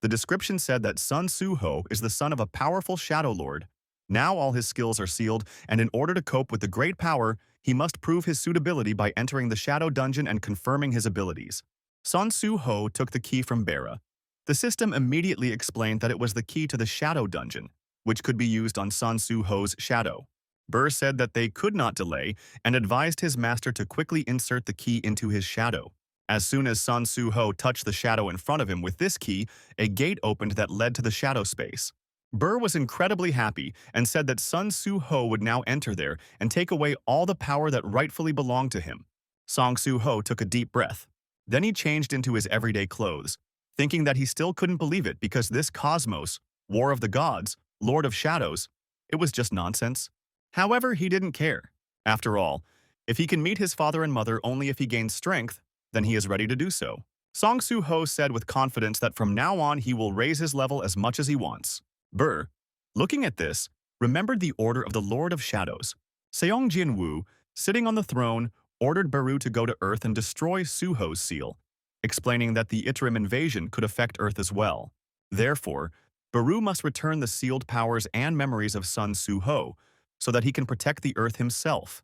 The description said that Sun Su-ho is the son of a powerful Shadow Lord. Now all his skills are sealed, and in order to cope with the great power, he must prove his suitability by entering the Shadow Dungeon and confirming his abilities. Sun Su-ho took the key from Bera. The system immediately explained that it was the key to the Shadow Dungeon, which could be used on Sun Su-ho's shadow. Burr said that they could not delay and advised his master to quickly insert the key into his shadow. As soon as Sun Su-ho touched the shadow in front of him with this key, a gate opened that led to the shadow space. Burr was incredibly happy and said that Sun Su-ho would now enter there and take away all the power that rightfully belonged to him. Sun Su-ho took a deep breath. Then he changed into his everyday clothes, thinking that he still couldn't believe it because this cosmos, War of the Gods, Lord of Shadows, it was just nonsense. However, he didn't care. After all, if he can meet his father and mother only if he gains strength, then he is ready to do so. Sun Su-ho said with confidence that from now on he will raise his level as much as he wants. Burr, looking at this, remembered the order of the Lord of Shadows. Seong Jin-woo, sitting on the throne, ordered Beru to go to Earth and destroy Su-ho's seal, explaining that the Itarim invasion could affect Earth as well. Therefore, Beru must return the sealed powers and memories of Sun Su-ho so that he can protect the Earth himself.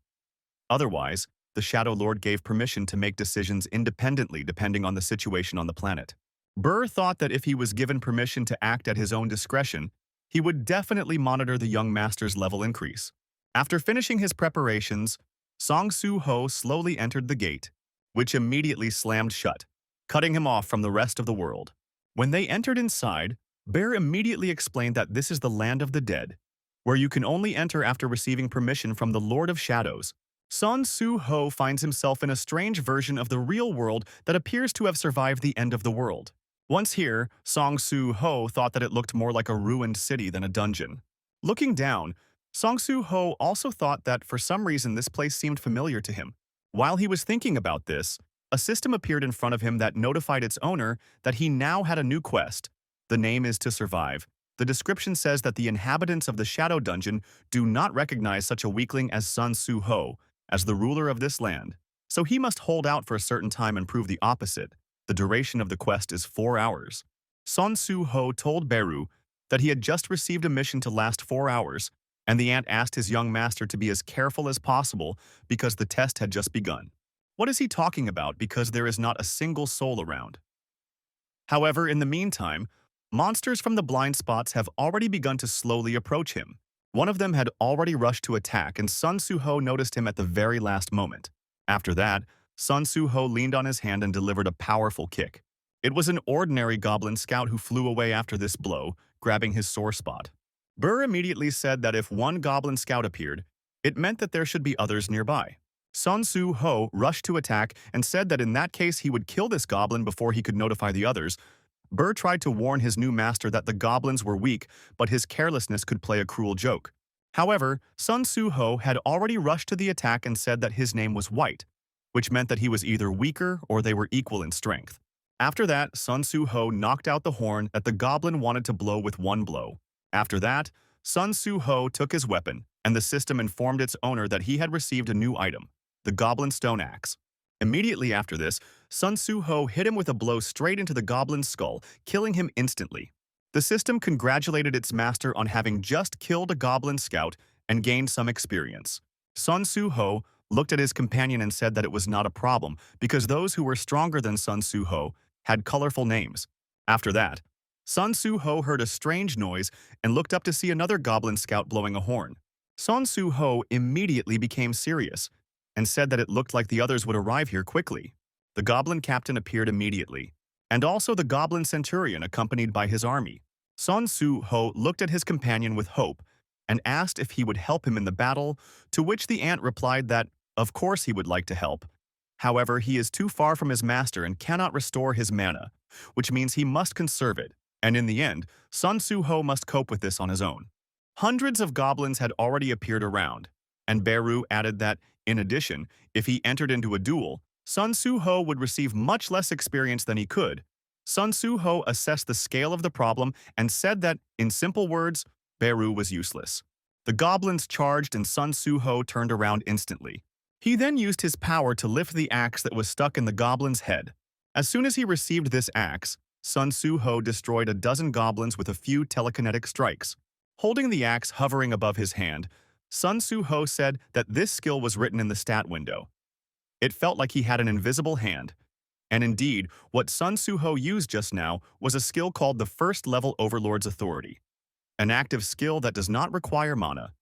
Otherwise, the Shadow Lord gave permission to make decisions independently depending on the situation on the planet. Burr thought that if he was given permission to act at his own discretion, he would definitely monitor the young master's level increase. After finishing his preparations, Sun Su-ho slowly entered the gate, which immediately slammed shut, cutting him off from the rest of the world. When they entered inside, Bear immediately explained that this is the land of the dead, where you can only enter after receiving permission from the Lord of Shadows. Sun Su-ho finds himself in a strange version of the real world that appears to have survived the end of the world. Once here, Sun Su-ho thought that it looked more like a ruined city than a dungeon. Looking down, Sun Su-ho also thought that for some reason this place seemed familiar to him. While he was thinking about this, a system appeared in front of him that notified its owner that he now had a new quest. The name is to survive. The description says that the inhabitants of the Shadow Dungeon do not recognize such a weakling as Sun Su-ho as the ruler of this land, so he must hold out for a certain time and prove the opposite. The duration of the quest is 4 hours. Sun Su-ho told Beru that he had just received a mission to last 4 hours, and the ant asked his young master to be as careful as possible because the test had just begun. What is he talking about because there is not a single soul around? However, in the meantime, monsters from the blind spots have already begun to slowly approach him. One of them had already rushed to attack, and Sun Su-ho noticed him at the very last moment. After that, Sun Su-ho leaned on his hand and delivered a powerful kick. It was an ordinary goblin scout who flew away after this blow, grabbing his sore spot. Burr immediately said that if one goblin scout appeared, it meant that there should be others nearby. Sun Su-ho rushed to attack and said that in that case he would kill this goblin before he could notify the others. Burr tried to warn his new master that the goblins were weak, but his carelessness could play a cruel joke. However, Sun Su-ho had already rushed to the attack and said that his name was White, which meant that he was either weaker or they were equal in strength. After that, Sun Su-ho knocked out the horn that the goblin wanted to blow with one blow. After that, Sun Su-ho took his weapon, and the system informed its owner that he had received a new item, the Goblin Stone Axe. Immediately after this, Sun Su-ho hit him with a blow straight into the goblin's skull, killing him instantly. The system congratulated its master on having just killed a goblin scout and gained some experience. Sun Su-ho looked at his companion and said that it was not a problem because those who were stronger than Sun Su-ho had colorful names. After that, Sun Su-ho heard a strange noise and looked up to see another goblin scout blowing a horn. Sun Su-ho immediately became serious and said that it looked like the others would arrive here quickly. The goblin captain appeared immediately, and also the goblin centurion accompanied by his army. Sun Su-ho looked at his companion with hope and asked if he would help him in the battle, to which the ant replied that, of course he would like to help. However, he is too far from his master and cannot restore his mana, which means he must conserve it, and in the end, Sun Su-ho must cope with this on his own. Hundreds of goblins had already appeared around, and Beru added that, in addition, if he entered into a duel, Sun Su-ho would receive much less experience than he could. Sun Su-ho assessed the scale of the problem and said that, in simple words, Beru was useless. The goblins charged and Sun Su-ho turned around instantly. He then used his power to lift the axe that was stuck in the goblin's head. As soon as he received this axe, Sun Su-ho destroyed a dozen goblins with a few telekinetic strikes. Holding the axe hovering above his hand, Sun Su-ho said that this skill was written in the stat window. It felt like he had an invisible hand. And indeed, what Sun Su-ho used just now was a skill called the First Level Overlord's Authority, an active skill that does not require mana.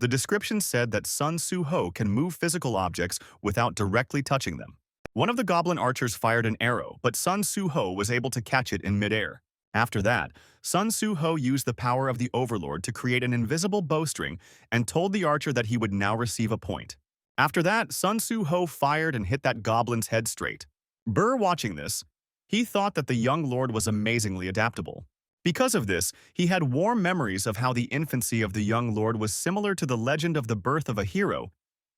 The description said that Sun Su-ho can move physical objects without directly touching them. One of the goblin archers fired an arrow, but Sun Su-ho was able to catch it in midair. After that, Sun Su-ho used the power of the Overlord to create an invisible bowstring and told the archer that he would now receive a point. After that, Sun Su-ho fired and hit that goblin's head straight. Burr watching this, he thought that the young lord was amazingly adaptable. Because of this, he had warm memories of how the infancy of the young lord was similar to the legend of the birth of a hero.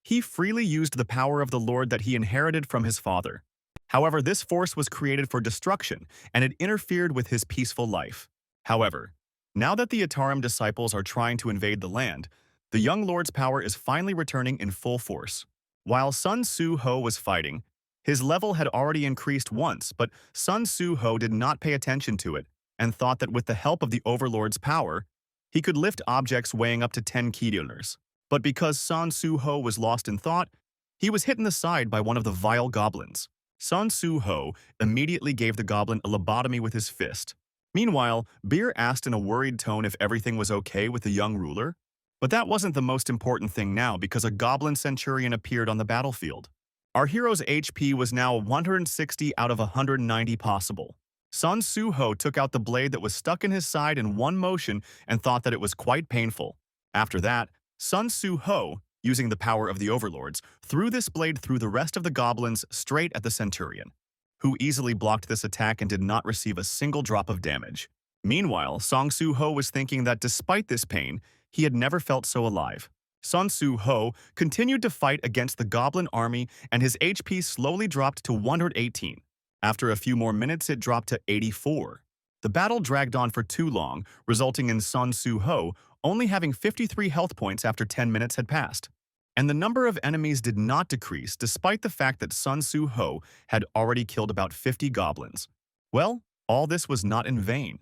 He freely used the power of the lord that he inherited from his father. However, this force was created for destruction, and it interfered with his peaceful life. However, now that the Ataram disciples are trying to invade the land, the young lord's power is finally returning in full force. While Sun Su-ho was fighting, his level had already increased once, but Sun Su-ho did not pay attention to it and thought that with the help of the Overlord's power, he could lift objects weighing up to 10 kiloners. But because Sun Su-ho was lost in thought, he was hit in the side by one of the vile goblins. Sun Su-ho immediately gave the goblin a lobotomy with his fist. Meanwhile, Beer asked in a worried tone if everything was okay with the young ruler. But that wasn't the most important thing now because a goblin centurion appeared on the battlefield. Our hero's HP was now 160 out of 190 possible. Sun Su-ho took out the blade that was stuck in his side in one motion and thought that it was quite painful. After that, Sun Su-ho, using the power of the overlords, threw this blade through the rest of the goblins straight at the centurion, who easily blocked this attack and did not receive a single drop of damage. Meanwhile, Sun Su-ho was thinking that despite this pain, he had never felt so alive. Sun Su-ho continued to fight against the goblin army and his HP slowly dropped to 118. After a few more minutes, it dropped to 84. The battle dragged on for too long, resulting in Sun Su-ho only having 53 health points after 10 minutes had passed. And the number of enemies did not decrease despite the fact that Sun Su-ho had already killed about 50 goblins. Well, all this was not in vain.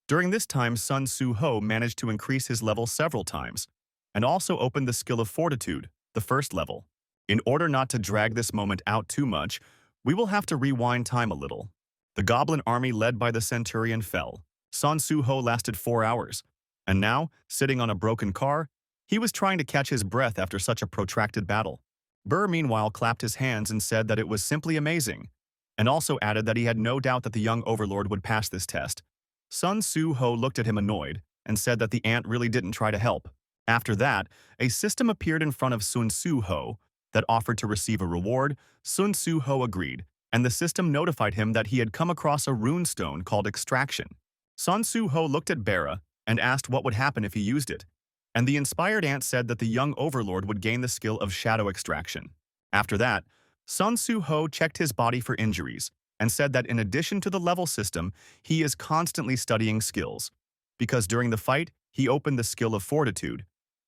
During this time, Sun Su-ho managed to increase his level several times. and also opened the skill of Fortitude, the first level. In order not to drag this moment out too much, we will have to rewind time a little. The goblin army led by the centurion fell. Sun Su-ho lasted 4 hours, and now, sitting on a broken car, he was trying to catch his breath after such a protracted battle. Burr meanwhile clapped his hands and said that it was simply amazing, and also added that he had no doubt that the young overlord would pass this test. Sun Su-ho looked at him annoyed and said that the ant really didn't try to help. After that, a system appeared in front of Sun Su-ho that offered to receive a reward. Sun Su-ho agreed, and the system notified him that he had come across a rune stone called Extraction. Sun Su-ho looked at Bara and asked what would happen if he used it, and the inspired ant said that the young overlord would gain the skill of Shadow Extraction. After that, Sun Su-ho checked his body for injuries and said that in addition to the level system, he is constantly studying skills, because during the fight, he opened the skill of Fortitude.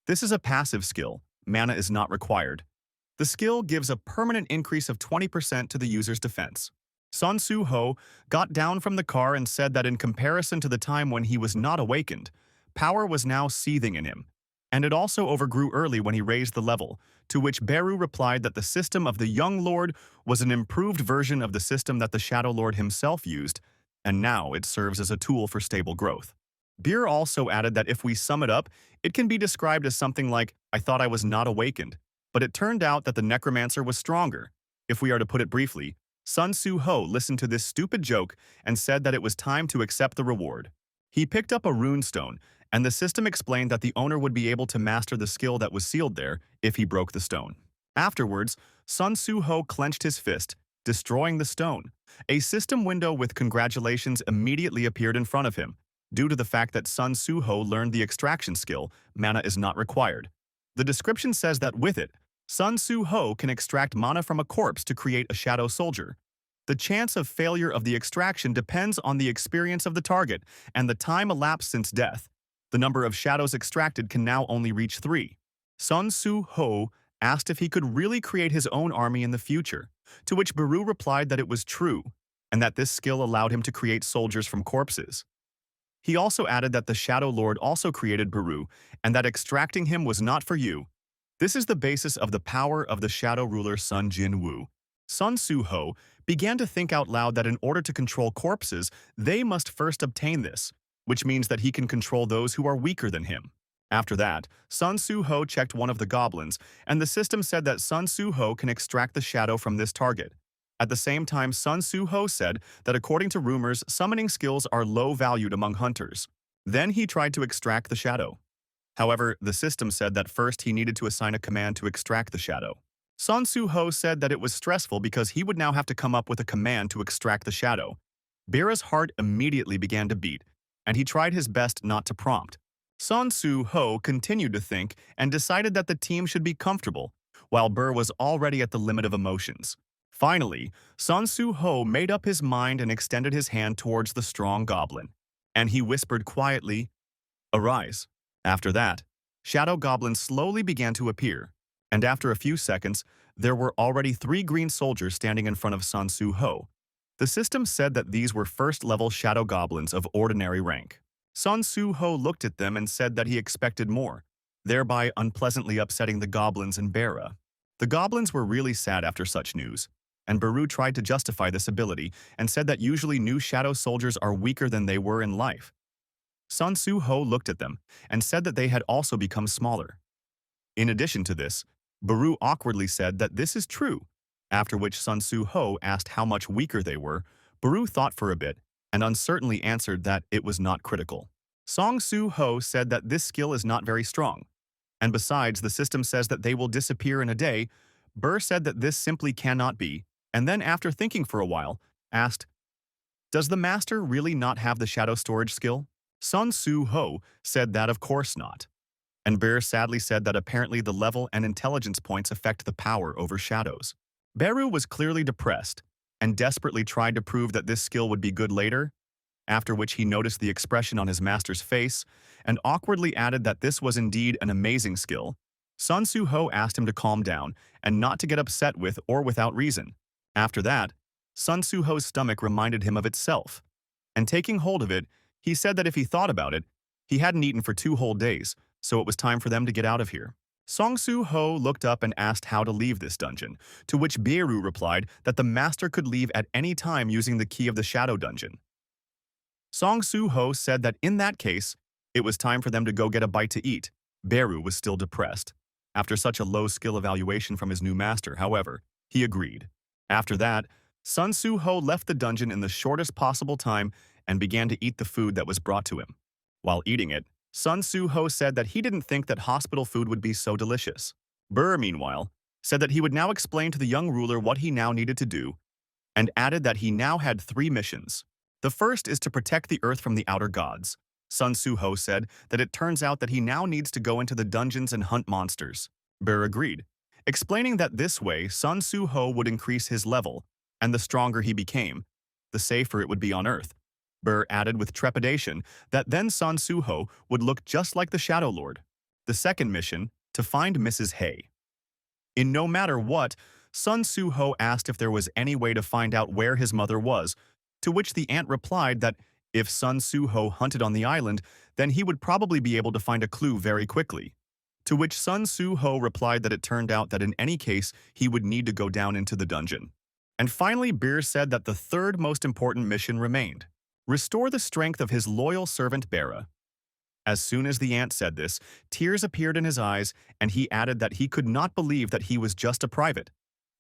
This is a passive skill. Mana is not required. The skill gives a permanent increase of 20% to the user's defense. Sun Su-ho got down from the car and said that in comparison to the time when he was not awakened, power was now seething in him, and it also overgrew early when he raised the level, to which Beru replied that the system of the young lord was an improved version of the system that the Shadow Lord himself used, and now it serves as a tool for stable growth. Beer also added that if we sum it up, it can be described as something like, I thought I was not awakened, but it turned out that the necromancer was stronger. If we are to put it briefly, Sun Su-ho listened to this stupid joke and said that it was time to accept the reward. He picked up a rune stone, and the system explained that the owner would be able to master the skill that was sealed there if he broke the stone. Afterwards, Sun Su-ho clenched his fist, destroying the stone. A system window with congratulations immediately appeared in front of him. Due to the fact that Sun Su-ho learned the extraction skill, mana is not required. The description says that with it, Sun Su-ho can extract mana from a corpse to create a shadow soldier. The chance of failure of the extraction depends on the experience of the target and the time elapsed since death. The number of shadows extracted can now only reach 3. Sun Su-ho asked if he could really create his own army in the future, to which Baru replied that it was true, and that this skill allowed him to create soldiers from corpses. He also added that the Shadow Lord also created Baru, and that extracting him was not for you. This is the basis of the power of the Shadow Ruler Sun Jin-woo. Sun Su-ho began to think out loud that in order to control corpses, they must first obtain this, which means that he can control those who are weaker than him. After that, Sun Su-ho checked one of the goblins, and the system said that Sun Su-ho can extract the shadow from this target. At the same time, Sun Su-ho said that according to rumors, summoning skills are low-valued among hunters. Then he tried to extract the shadow. However, the system said that first he needed to assign a command to extract the shadow. Sun Su-ho said that it was stressful because he would now have to come up with a command to extract the shadow. Bera's heart immediately began to beat, and he tried his best not to prompt. Sun Su-ho continued to think and decided that the team should be comfortable, while Burr was already at the limit of emotions. Finally, Sun Su-ho made up his mind and extended his hand towards the strong goblin, and he whispered quietly, "Arise." After that, shadow goblins slowly began to appear, and after a few seconds, there were already 3 green soldiers standing in front of Sun Su-ho. The system said that these were first-level shadow goblins of ordinary rank. Sun Su-ho looked at them and said that he expected more, thereby unpleasantly upsetting the goblins and Bera. The goblins were really sad after such news, and Baru tried to justify this ability and said that usually new shadow soldiers are weaker than they were in life. Sun Su-ho looked at them and said that they had also become smaller. In addition to this, Baru awkwardly said that this is true, after which Sun Su-ho asked how much weaker they were. Baru thought for a bit and uncertainly answered that it was not critical. Song Su-ho said that this skill is not very strong, and besides, the system says that they will disappear in a day. Burr said that this simply cannot be, and then after thinking for a while, asked, "Does the master really not have the shadow storage skill?" Sun Su-ho said that of course not, and Burr sadly said that apparently the level and intelligence points affect the power over shadows. Beru was clearly depressed and desperately tried to prove that this skill would be good later, after which he noticed the expression on his master's face and awkwardly added that this was indeed an amazing skill. Sun Su-ho asked him to calm down and not to get upset with or without reason. After that, Sun Su-ho's stomach reminded him of itself, and taking hold of it, he said that if he thought about it, He hadn't eaten for 2 whole days, so it was time for them to get out of here. Song Soo-ho looked up and asked how to leave this dungeon, to which Beru replied that the master could leave at any time using the key of the shadow dungeon. Song Soo-ho said that in that case, it was time for them to go get a bite to eat. Beru was still depressed. After such a low skill evaluation from his new master, however, he agreed. After that, Sun Soo-ho left the dungeon in the shortest possible time and began to eat the food that was brought to him. While eating it, Sun Soo-ho said that he didn't think that hospital food would be so delicious. Burr, meanwhile, said that he would now explain to the young ruler what he now needed to do, and added that he now had 3 missions. The first is to protect the earth from the outer gods. Sun Soo-ho said that it turns out that he now needs to go into the dungeons and hunt monsters. Burr agreed, explaining that this way Sun Soo-ho would increase his level, and the stronger he became, the safer it would be on Earth. Burr added with trepidation that then Sun Soo-ho would look just like the Shadow Lord. The second mission, to find Mrs. Hay. In No Matter What, Sun Soo-ho asked if there was any way to find out where his mother was, to which the aunt replied that if Sun Soo-ho hunted on the island, then he would probably be able to find a clue very quickly. To which Sun Soo-ho replied that it turned out that in any case, he would need to go down into the dungeon. And finally, Beer said that the third most important mission remained. Restore the strength of his loyal servant Bera. As soon as the ant said this, tears appeared in his eyes, and he added that he could not believe that he was just a private,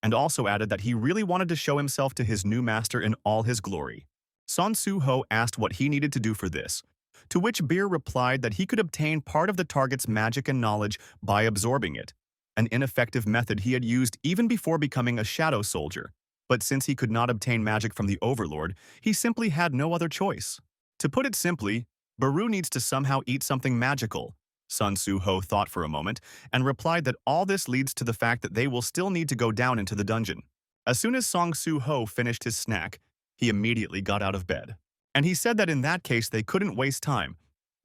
and also added that he really wanted to show himself to his new master in all his glory. Sun Soo-ho asked what he needed to do for this, to which Beer replied that he could obtain part of the target's magic and knowledge by absorbing it, an ineffective method he had used even before becoming a shadow soldier. But since he could not obtain magic from the Overlord, he simply had no other choice. To put it simply, Baru needs to somehow eat something magical. Sun Soo-ho thought for a moment and replied that all this leads to the fact that they will still need to go down into the dungeon. As soon as Song Soo-ho finished his snack, he immediately got out of bed. And he said that in that case they couldn't waste time.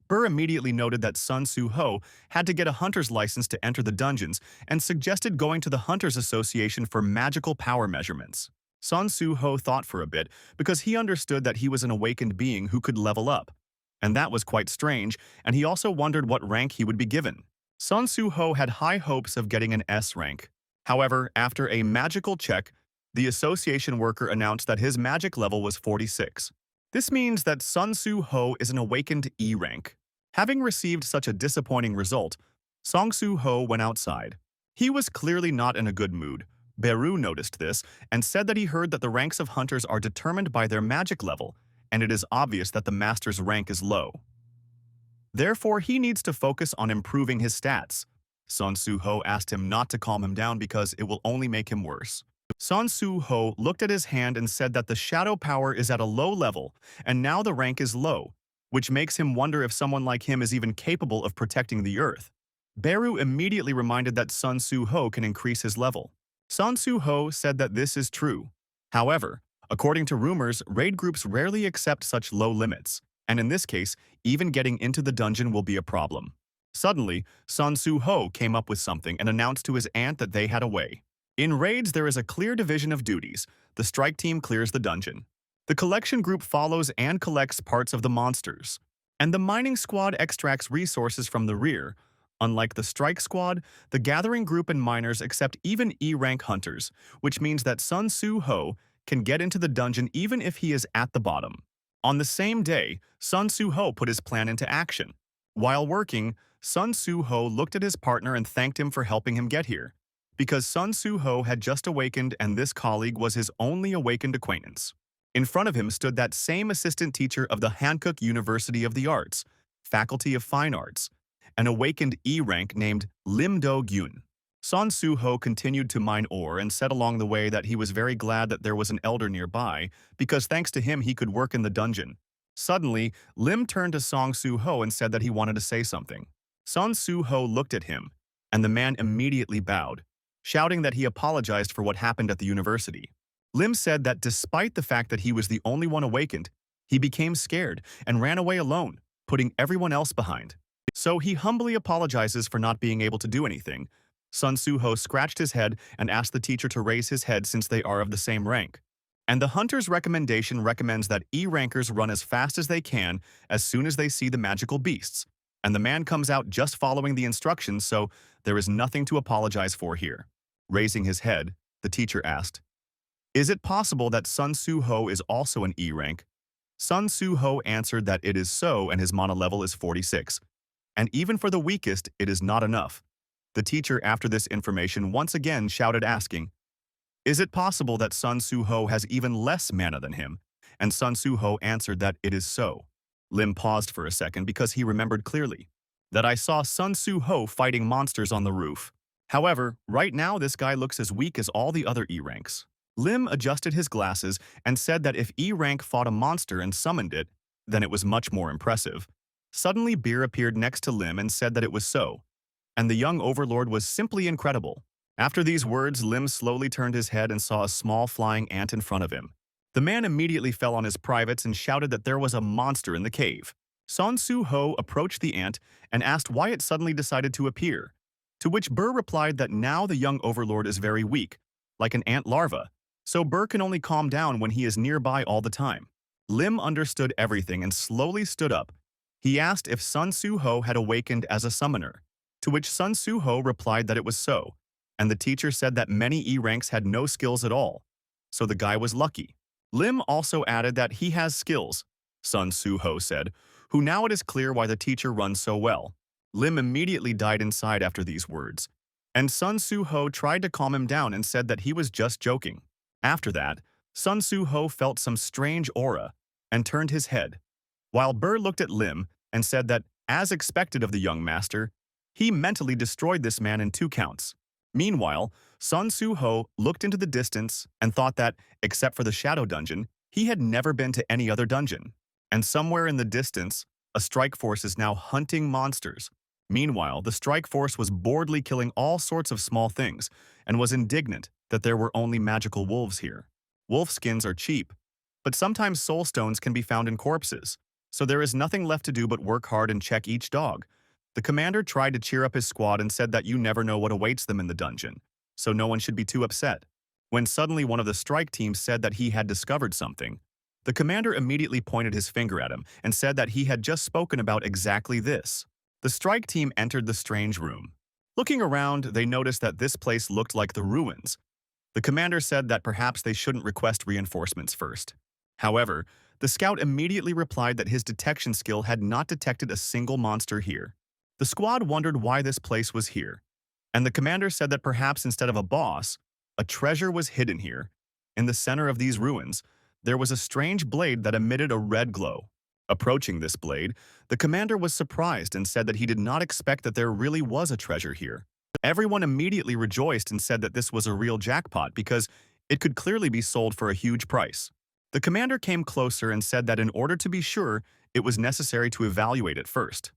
Burr immediately noted that Sun Soo-ho had to get a hunter's license to enter the dungeons and suggested going to the Hunters Association for magical power measurements. Sun Soo-ho thought for a bit because he understood that he was an awakened being who could level up. And that was quite strange, and he also wondered what rank he would be given. Sun Soo-ho had high hopes of getting an S rank. However, after a magical check, the association worker announced that his magic level was 46. This means that Sun Soo-ho is an awakened E rank. Having received such a disappointing result, Song Soo-ho went outside. He was clearly not in a good mood. Beru noticed this and said that he heard that the ranks of hunters are determined by their magic level, and it is obvious that the master's rank is low. Therefore, he needs to focus on improving his stats. Sun Soo-ho asked him not to calm him down because it will only make him worse. Sun Soo-ho looked at his hand and said that the shadow power is at a low level, and now the rank is low, which makes him wonder if someone like him is even capable of protecting the earth. Beru immediately reminded that Sun Soo-ho can increase his level. Sun Soo-ho said that this is true. However, according to rumors, raid groups rarely accept such low limits, and in this case, even getting into the dungeon will be a problem. Suddenly, Sun Soo-ho came up with something and announced to his aunt that they had a way. In raids, there is a clear division of duties. The strike team clears the dungeon. The collection group follows and collects parts of the monsters. And the mining squad extracts resources from the rear. Unlike the strike squad, the gathering group and miners accept even E-rank hunters, which means that Sun Soo-ho can get into the dungeon even if he is at the bottom. On the same day, Sun Soo-ho put his plan into action. While working, Sun Soo-ho looked at his partner and thanked him for helping him get here, because Sun Soo-ho had just awakened and this colleague was his only awakened acquaintance. In front of him stood that same assistant teacher of the Hankook University of the Arts, Faculty of Fine Arts, an awakened E-rank named Lim Do-gyun. Sun Soo-ho continued to mine ore and said along the way that he was very glad that there was an elder nearby, because thanks to him he could work in the dungeon. Suddenly, Lim turned to Song Soo-ho and said that he wanted to say something. Sun Soo-ho looked at him, and the man immediately bowed, shouting that he apologized for what happened at the university. Lim said that despite the fact that he was the only one awakened, he became scared and ran away alone, putting everyone else behind. So he humbly apologizes for not being able to do anything. Sun Soo-ho scratched his head and asked the teacher to raise his head since they are of the same rank. And the hunter's recommendation recommends that E-rankers run as fast as they can as soon as they see the magical beasts. And the man comes out just following the instructions, so there is nothing to apologize for here. Raising his head, the teacher asked, "Is it possible that Sun Su-ho is also an E-rank?" Sun Su-ho answered that it is so and his mana level is 46. And even for the weakest, it is not enough. The teacher, after this information, once again shouted asking, "Is it possible that Sun Su-ho has even less mana than him?" And Sun Su-ho answered that it is so. Lim paused for a second because he remembered clearly that I saw Sun Su-ho fighting monsters on the roof. However, right now this guy looks as weak as all the other E-ranks. Lim adjusted his glasses and said that if E-rank fought a monster and summoned it, then it was much more impressive. Suddenly Beer appeared next to Lim and said that it was so. And the young overlord was simply incredible. After these words, Lim slowly turned his head and saw a small flying ant in front of him. The man immediately fell on his privates and shouted that there was a monster in the cave. Sun Su-ho approached the ant and asked why it suddenly decided to appear, to which Burr replied that now the young overlord is very weak, like an ant larva, so Burr can only calm down when he is nearby all the time. Lim understood everything and slowly stood up. He asked if Sun Su-ho had awakened as a summoner, to which Sun Su-ho replied that it was so, and the teacher said that many E-ranks had no skills at all, so the guy was lucky. Lim also added that he has skills, Sun Su-ho said, who now it is clear why the teacher runs so well. Lim immediately died inside after these words, and Sun Su-ho tried to calm him down and said that he was just joking. After that, Sun Su-ho felt some strange aura and turned his head, while Burr looked at Lim and said that, as expected of the young master, he mentally destroyed this man in 2 counts. Meanwhile, Sun Su-ho looked into the distance and thought that, except for the Shadow Dungeon, he had never been to any other dungeon. And somewhere in the distance, a strike force is now hunting monsters. Meanwhile, the strike force was boredly killing all sorts of small things and was indignant that there were only magical wolves here. Wolf skins are cheap, but sometimes soul stones can be found in corpses, so there is nothing left to do but work hard and check each dog. The commander tried to cheer up his squad and said that you never know what awaits them in the dungeon, so no one should be too upset. When suddenly one of the strike team said that he had discovered something, the commander immediately pointed his finger at him and said that he had just spoken about exactly this. The strike team entered the strange room. Looking around, they noticed that this place looked like the ruins. The commander said that perhaps they shouldn't request reinforcements first. However, the scout immediately replied that his detection skill had not detected a single monster here. The squad wondered why this place was here, and the commander said that perhaps instead of a boss, a treasure was hidden here. In the center of these ruins, there was a strange blade that emitted a red glow. Approaching this blade, the commander was surprised and said that he did not expect that there really was a treasure here. Everyone immediately rejoiced and said that this was a real jackpot because it could clearly be sold for a huge price. The commander came closer and said that in order to be sure, it was necessary to evaluate it first.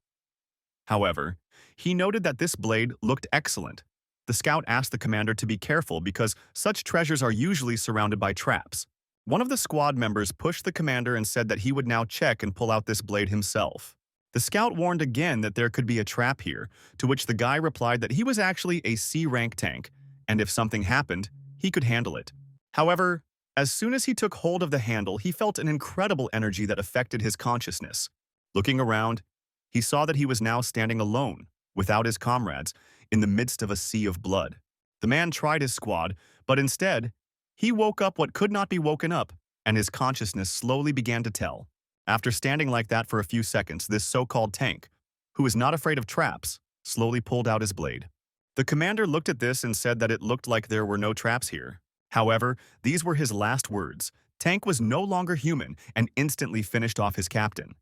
However, he noted that this blade looked excellent. The scout asked the commander to be careful because such treasures are usually surrounded by traps. One of the squad members pushed the commander and said that he would now check and pull out this blade himself. The scout warned again that there could be a trap here, to which the guy replied that he was actually a C-rank tank, and if something happened, he could handle it. However, as soon as he took hold of the handle, he felt an incredible energy that affected his consciousness. Looking around, he saw that he was now standing alone, without his comrades, in the midst of a sea of blood. The man tried his squad, but instead, he woke up what could not be woken up, and his consciousness slowly began to tell. After standing like that for a few seconds, this so-called tank, who is not afraid of traps, slowly pulled out his blade. The commander looked at this and said that it looked like there were no traps here. However, these were his last words. Tank was no longer human and instantly finished off his captain.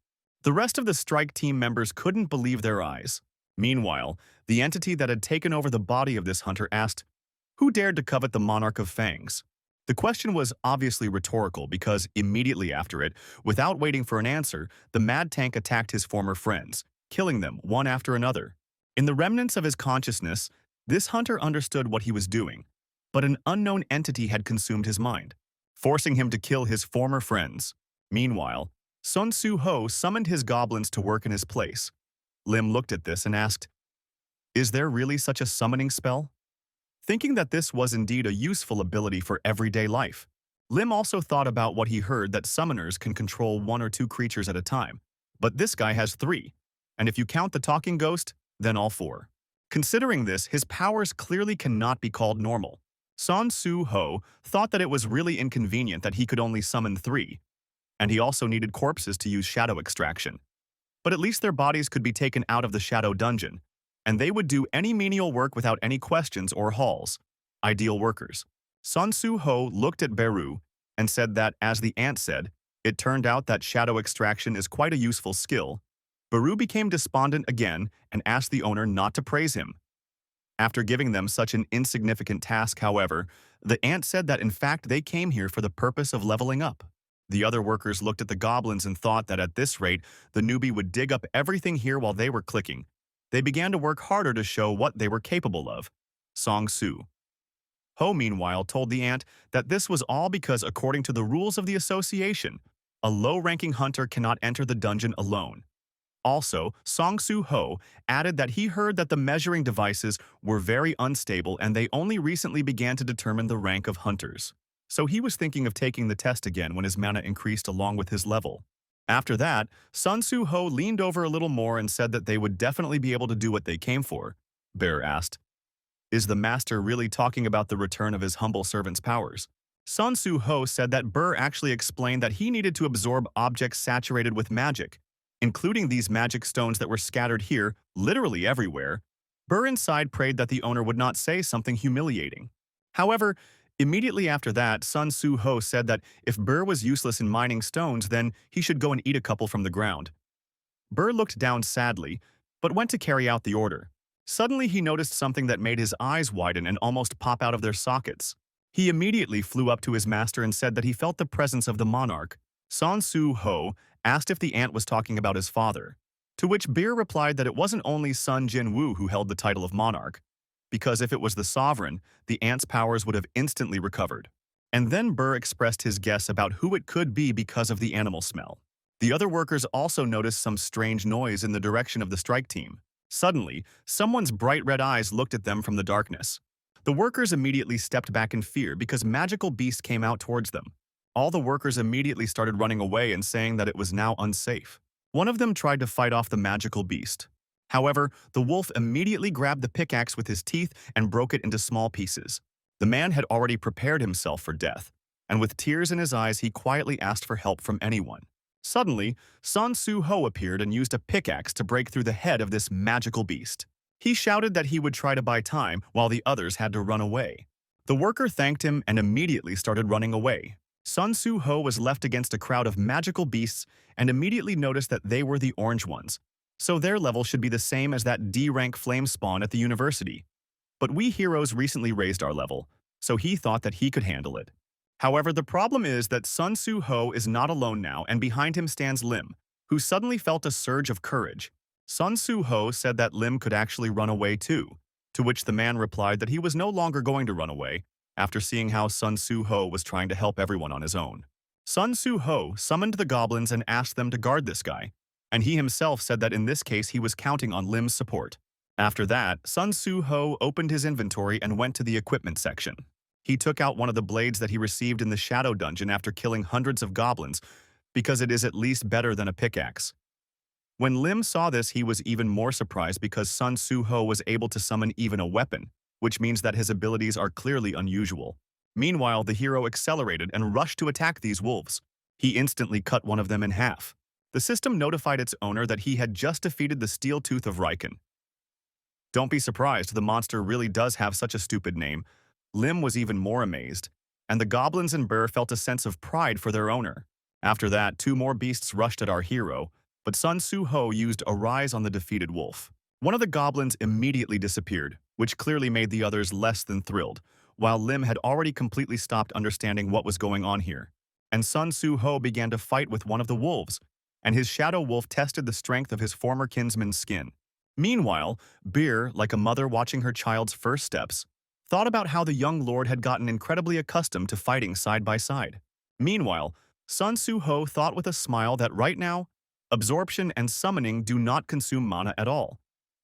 The rest of the strike team members couldn't believe their eyes. Meanwhile, the entity that had taken over the body of this hunter asked, "Who dared to covet the monarch of fangs?" The question was obviously rhetorical because immediately after it, without waiting for an answer, the mad tank attacked his former friends, killing them one after another. In the remnants of his consciousness, this hunter understood what he was doing, but an unknown entity had consumed his mind, forcing him to kill his former friends. Meanwhile, Sun Su-ho summoned his goblins to work in his place. Lim looked at this and asked, "Is there really such a summoning spell?" Thinking that this was indeed a useful ability for everyday life, Lim also thought about what he heard that summoners can control one or two creatures at a time, but this guy has three, and if you count the talking ghost, then all four. Considering this, his powers clearly cannot be called normal. San Su Ho thought that it was really inconvenient that he could only summon three, and he also needed corpses to use shadow extraction. But at least their bodies could be taken out of the shadow dungeon, and they would do any menial work without any questions or halls. Ideal workers. Sun Su Ho looked at Beru and said that, as the ant said, it turned out that shadow extraction is quite a useful skill. Beru became despondent again and asked the owner not to praise him. After giving them such an insignificant task, however, the ant said that in fact they came here for the purpose of leveling up. The other workers looked at the goblins and thought that at this rate, the newbie would dig up everything here while they were clicking. They began to work harder to show what they were capable of. Song Su Ho, meanwhile, told the ant that this was all because, according to the rules of the association, a low-ranking hunter cannot enter the dungeon alone. Also, Song Su Ho added that he heard that the measuring devices were very unstable and they only recently began to determine the rank of hunters. So he was thinking of taking the test again when his mana increased along with his level. After that, Sun Su Ho leaned over a little more and said that they would definitely be able to do what they came for. Bear asked, "Is the master really talking about the return of his humble servant's powers?" Sun Su Ho said that Burr actually explained that he needed to absorb objects saturated with magic, including these magic stones that were scattered here, literally everywhere. Burr inside prayed that the owner would not say something humiliating. However, immediately after that, Sun Su Ho said that if Burr was useless in mining stones, then he should go and eat a couple from the ground. Burr looked down sadly, but went to carry out the order. Suddenly he noticed something that made his eyes widen and almost pop out of their sockets. He immediately flew up to his master and said that he felt the presence of the monarch. San Su Ho asked if the ant was talking about his father, to which Beer replied that it wasn't only Sun Jin Woo who held the title of monarch, because if it was the sovereign, the ant's powers would have instantly recovered. And then Burr expressed his guess about who it could be because of the animal smell. The other workers also noticed some strange noise in the direction of the strike team. Suddenly, someone's bright red eyes looked at them from the darkness. The workers immediately stepped back in fear because magical beasts came out towards them. All the workers immediately started running away and saying that it was now unsafe. One of them tried to fight off the magical beast. However, the wolf immediately grabbed the pickaxe with his teeth and broke it into small pieces. The man had already prepared himself for death, and with tears in his eyes he quietly asked for help from anyone. Suddenly, San Su Ho appeared and used a pickaxe to break through the head of this magical beast. He shouted that he would try to buy time while the others had to run away. The worker thanked him and immediately started running away. Sun Su Ho was left against a crowd of magical beasts and immediately noticed that they were the orange ones, so their level should be the same as that D-rank flame spawn at the university. But we heroes recently raised our level, so he thought that he could handle it. However, the problem is that Sun Su Ho is not alone now, and behind him stands Lim, who suddenly felt a surge of courage. Sun Su Ho said that Lim could actually run away too, to which the man replied that he was no longer going to run away, after seeing how Sun Su Ho was trying to help everyone on his own. Sun Su Ho summoned the goblins and asked them to guard this guy, and he himself said that in this case he was counting on Lim's support. After that, Sun Su Ho opened his inventory and went to the equipment section. He took out one of the blades that he received in the Shadow Dungeon after killing hundreds of goblins, because it is at least better than a pickaxe. When Lim saw this, he was even more surprised because Sun Su Ho was able to summon even a weapon, which means that his abilities are clearly unusual. Meanwhile, the hero accelerated and rushed to attack these wolves. He instantly cut one of them in half. The system notified its owner that he had just defeated the Steel Tooth of Riken. Don't be surprised, the monster really does have such a stupid name. Lim was even more amazed, and the goblins and Burr felt a sense of pride for their owner. After that, two more beasts rushed at our hero, but Sun Su Ho used a rise on the defeated wolf. One of the goblins immediately disappeared, which clearly made the others less than thrilled, while Lim had already completely stopped understanding what was going on here. And Sun Su Ho began to fight with one of the wolves, and his shadow wolf tested the strength of his former kinsman's skin. Meanwhile, Beer, like a mother watching her child's first steps, thought about how the young lord had gotten incredibly accustomed to fighting side by side. Meanwhile, Sun Su Ho thought with a smile that right now, absorption and summoning do not consume mana at all.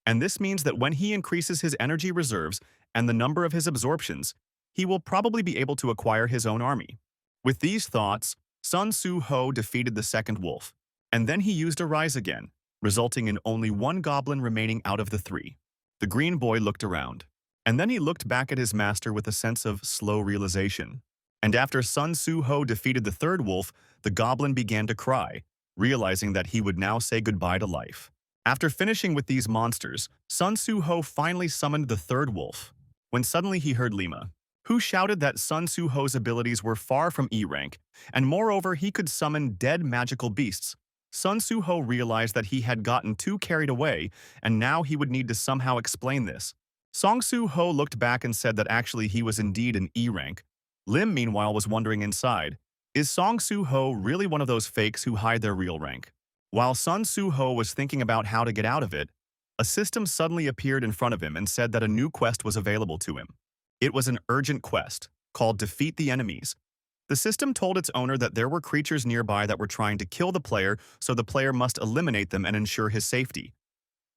And this means that when he increases his energy reserves and the number of his absorptions, he will probably be able to acquire his own army. With these thoughts, Sun Su Ho defeated the second wolf, and then he used a rise again, resulting in only one goblin remaining out of the three. The green boy looked around, and then he looked back at his master with a sense of slow realization. And after Sun Su Ho defeated the third wolf, the goblin began to cry, realizing that he would now say goodbye to life. After finishing with these monsters, Sun Su Ho finally summoned the third wolf, when suddenly he heard Lima, who shouted that Sun Su Ho's abilities were far from E rank, and moreover he could summon dead magical beasts. Sun Su Ho realized that he had gotten too carried away, and now he would need to somehow explain this. Song Su Ho looked back and said that actually he was indeed an E rank. Lim, meanwhile, was wondering inside, is Song Su Ho really one of those fakes who hide their real rank? While Sun Su Ho was thinking about how to get out of it, a system suddenly appeared in front of him and said that a new quest was available to him. It was an urgent quest, called Defeat the Enemies. The system told its owner that there were creatures nearby that were trying to kill the player, so the player must eliminate them and ensure his safety.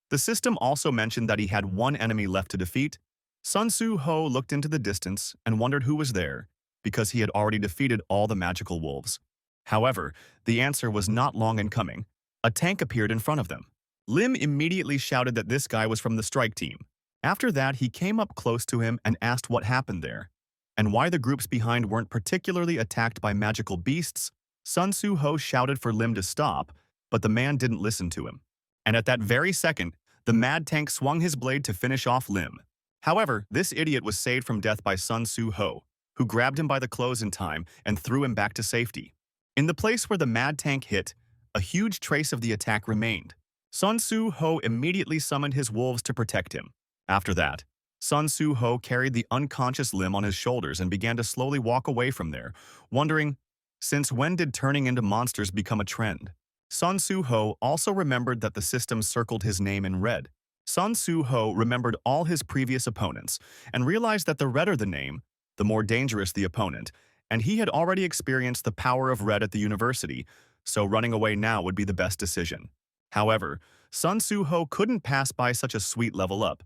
The system also mentioned that he had one enemy left to defeat. Sun Su Ho looked into the distance and wondered who was there, because he had already defeated all the magical wolves. However, the answer was not long in coming. A tank appeared in front of them. Lim immediately shouted that this guy was from the strike team. After that, he came up close to him and asked what happened there, and why the groups behind weren't particularly attacked by magical beasts. Sun Su Ho shouted for Lim to stop, but the man didn't listen to him. And at that very second, the mad tank swung his blade to finish off Lim. However, this idiot was saved from death by Sun Su Ho, who grabbed him by the clothes in time and threw him back to safety. In the place where the mad tank hit, a huge trace of the attack remained. Sun Su Ho immediately summoned his wolves to protect him. After that, Sun Su Ho carried the unconscious Lim on his shoulders and began to slowly walk away from there, wondering, since when did turning into monsters become a trend? Sun Su Ho also remembered that the system circled his name in red. Sun Su Ho remembered all his previous opponents and realized that the redder the name, the more dangerous the opponent, and he had already experienced the power of red at the university, so running away now would be the best decision. However, Sun Su Ho couldn't pass by such a sweet level up.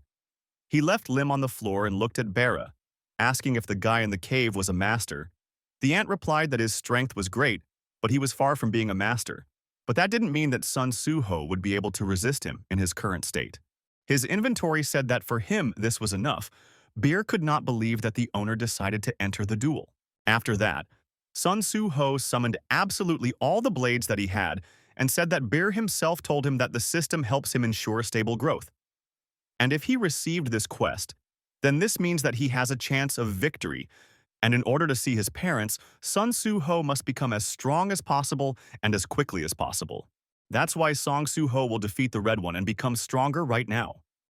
He left Lim on the floor and looked at Bara, asking if the guy in the cave was a master. The ant replied that his strength was great, but he was far from being a master. But that didn't mean that Sun Su Ho would be able to resist him in his current state. His inventory said that for him this was enough. Beer could not believe that the owner decided to enter the duel. After that, Sun Su Ho summoned absolutely all the blades that he had and said that Beer himself told him that the system helps him ensure stable growth. And if he received this quest, then this means that he has a chance of victory, and in order to see his parents, Sun Su Ho must become as strong as possible and as quickly as possible. That's why Song Su Ho will defeat the Red One and become stronger right now.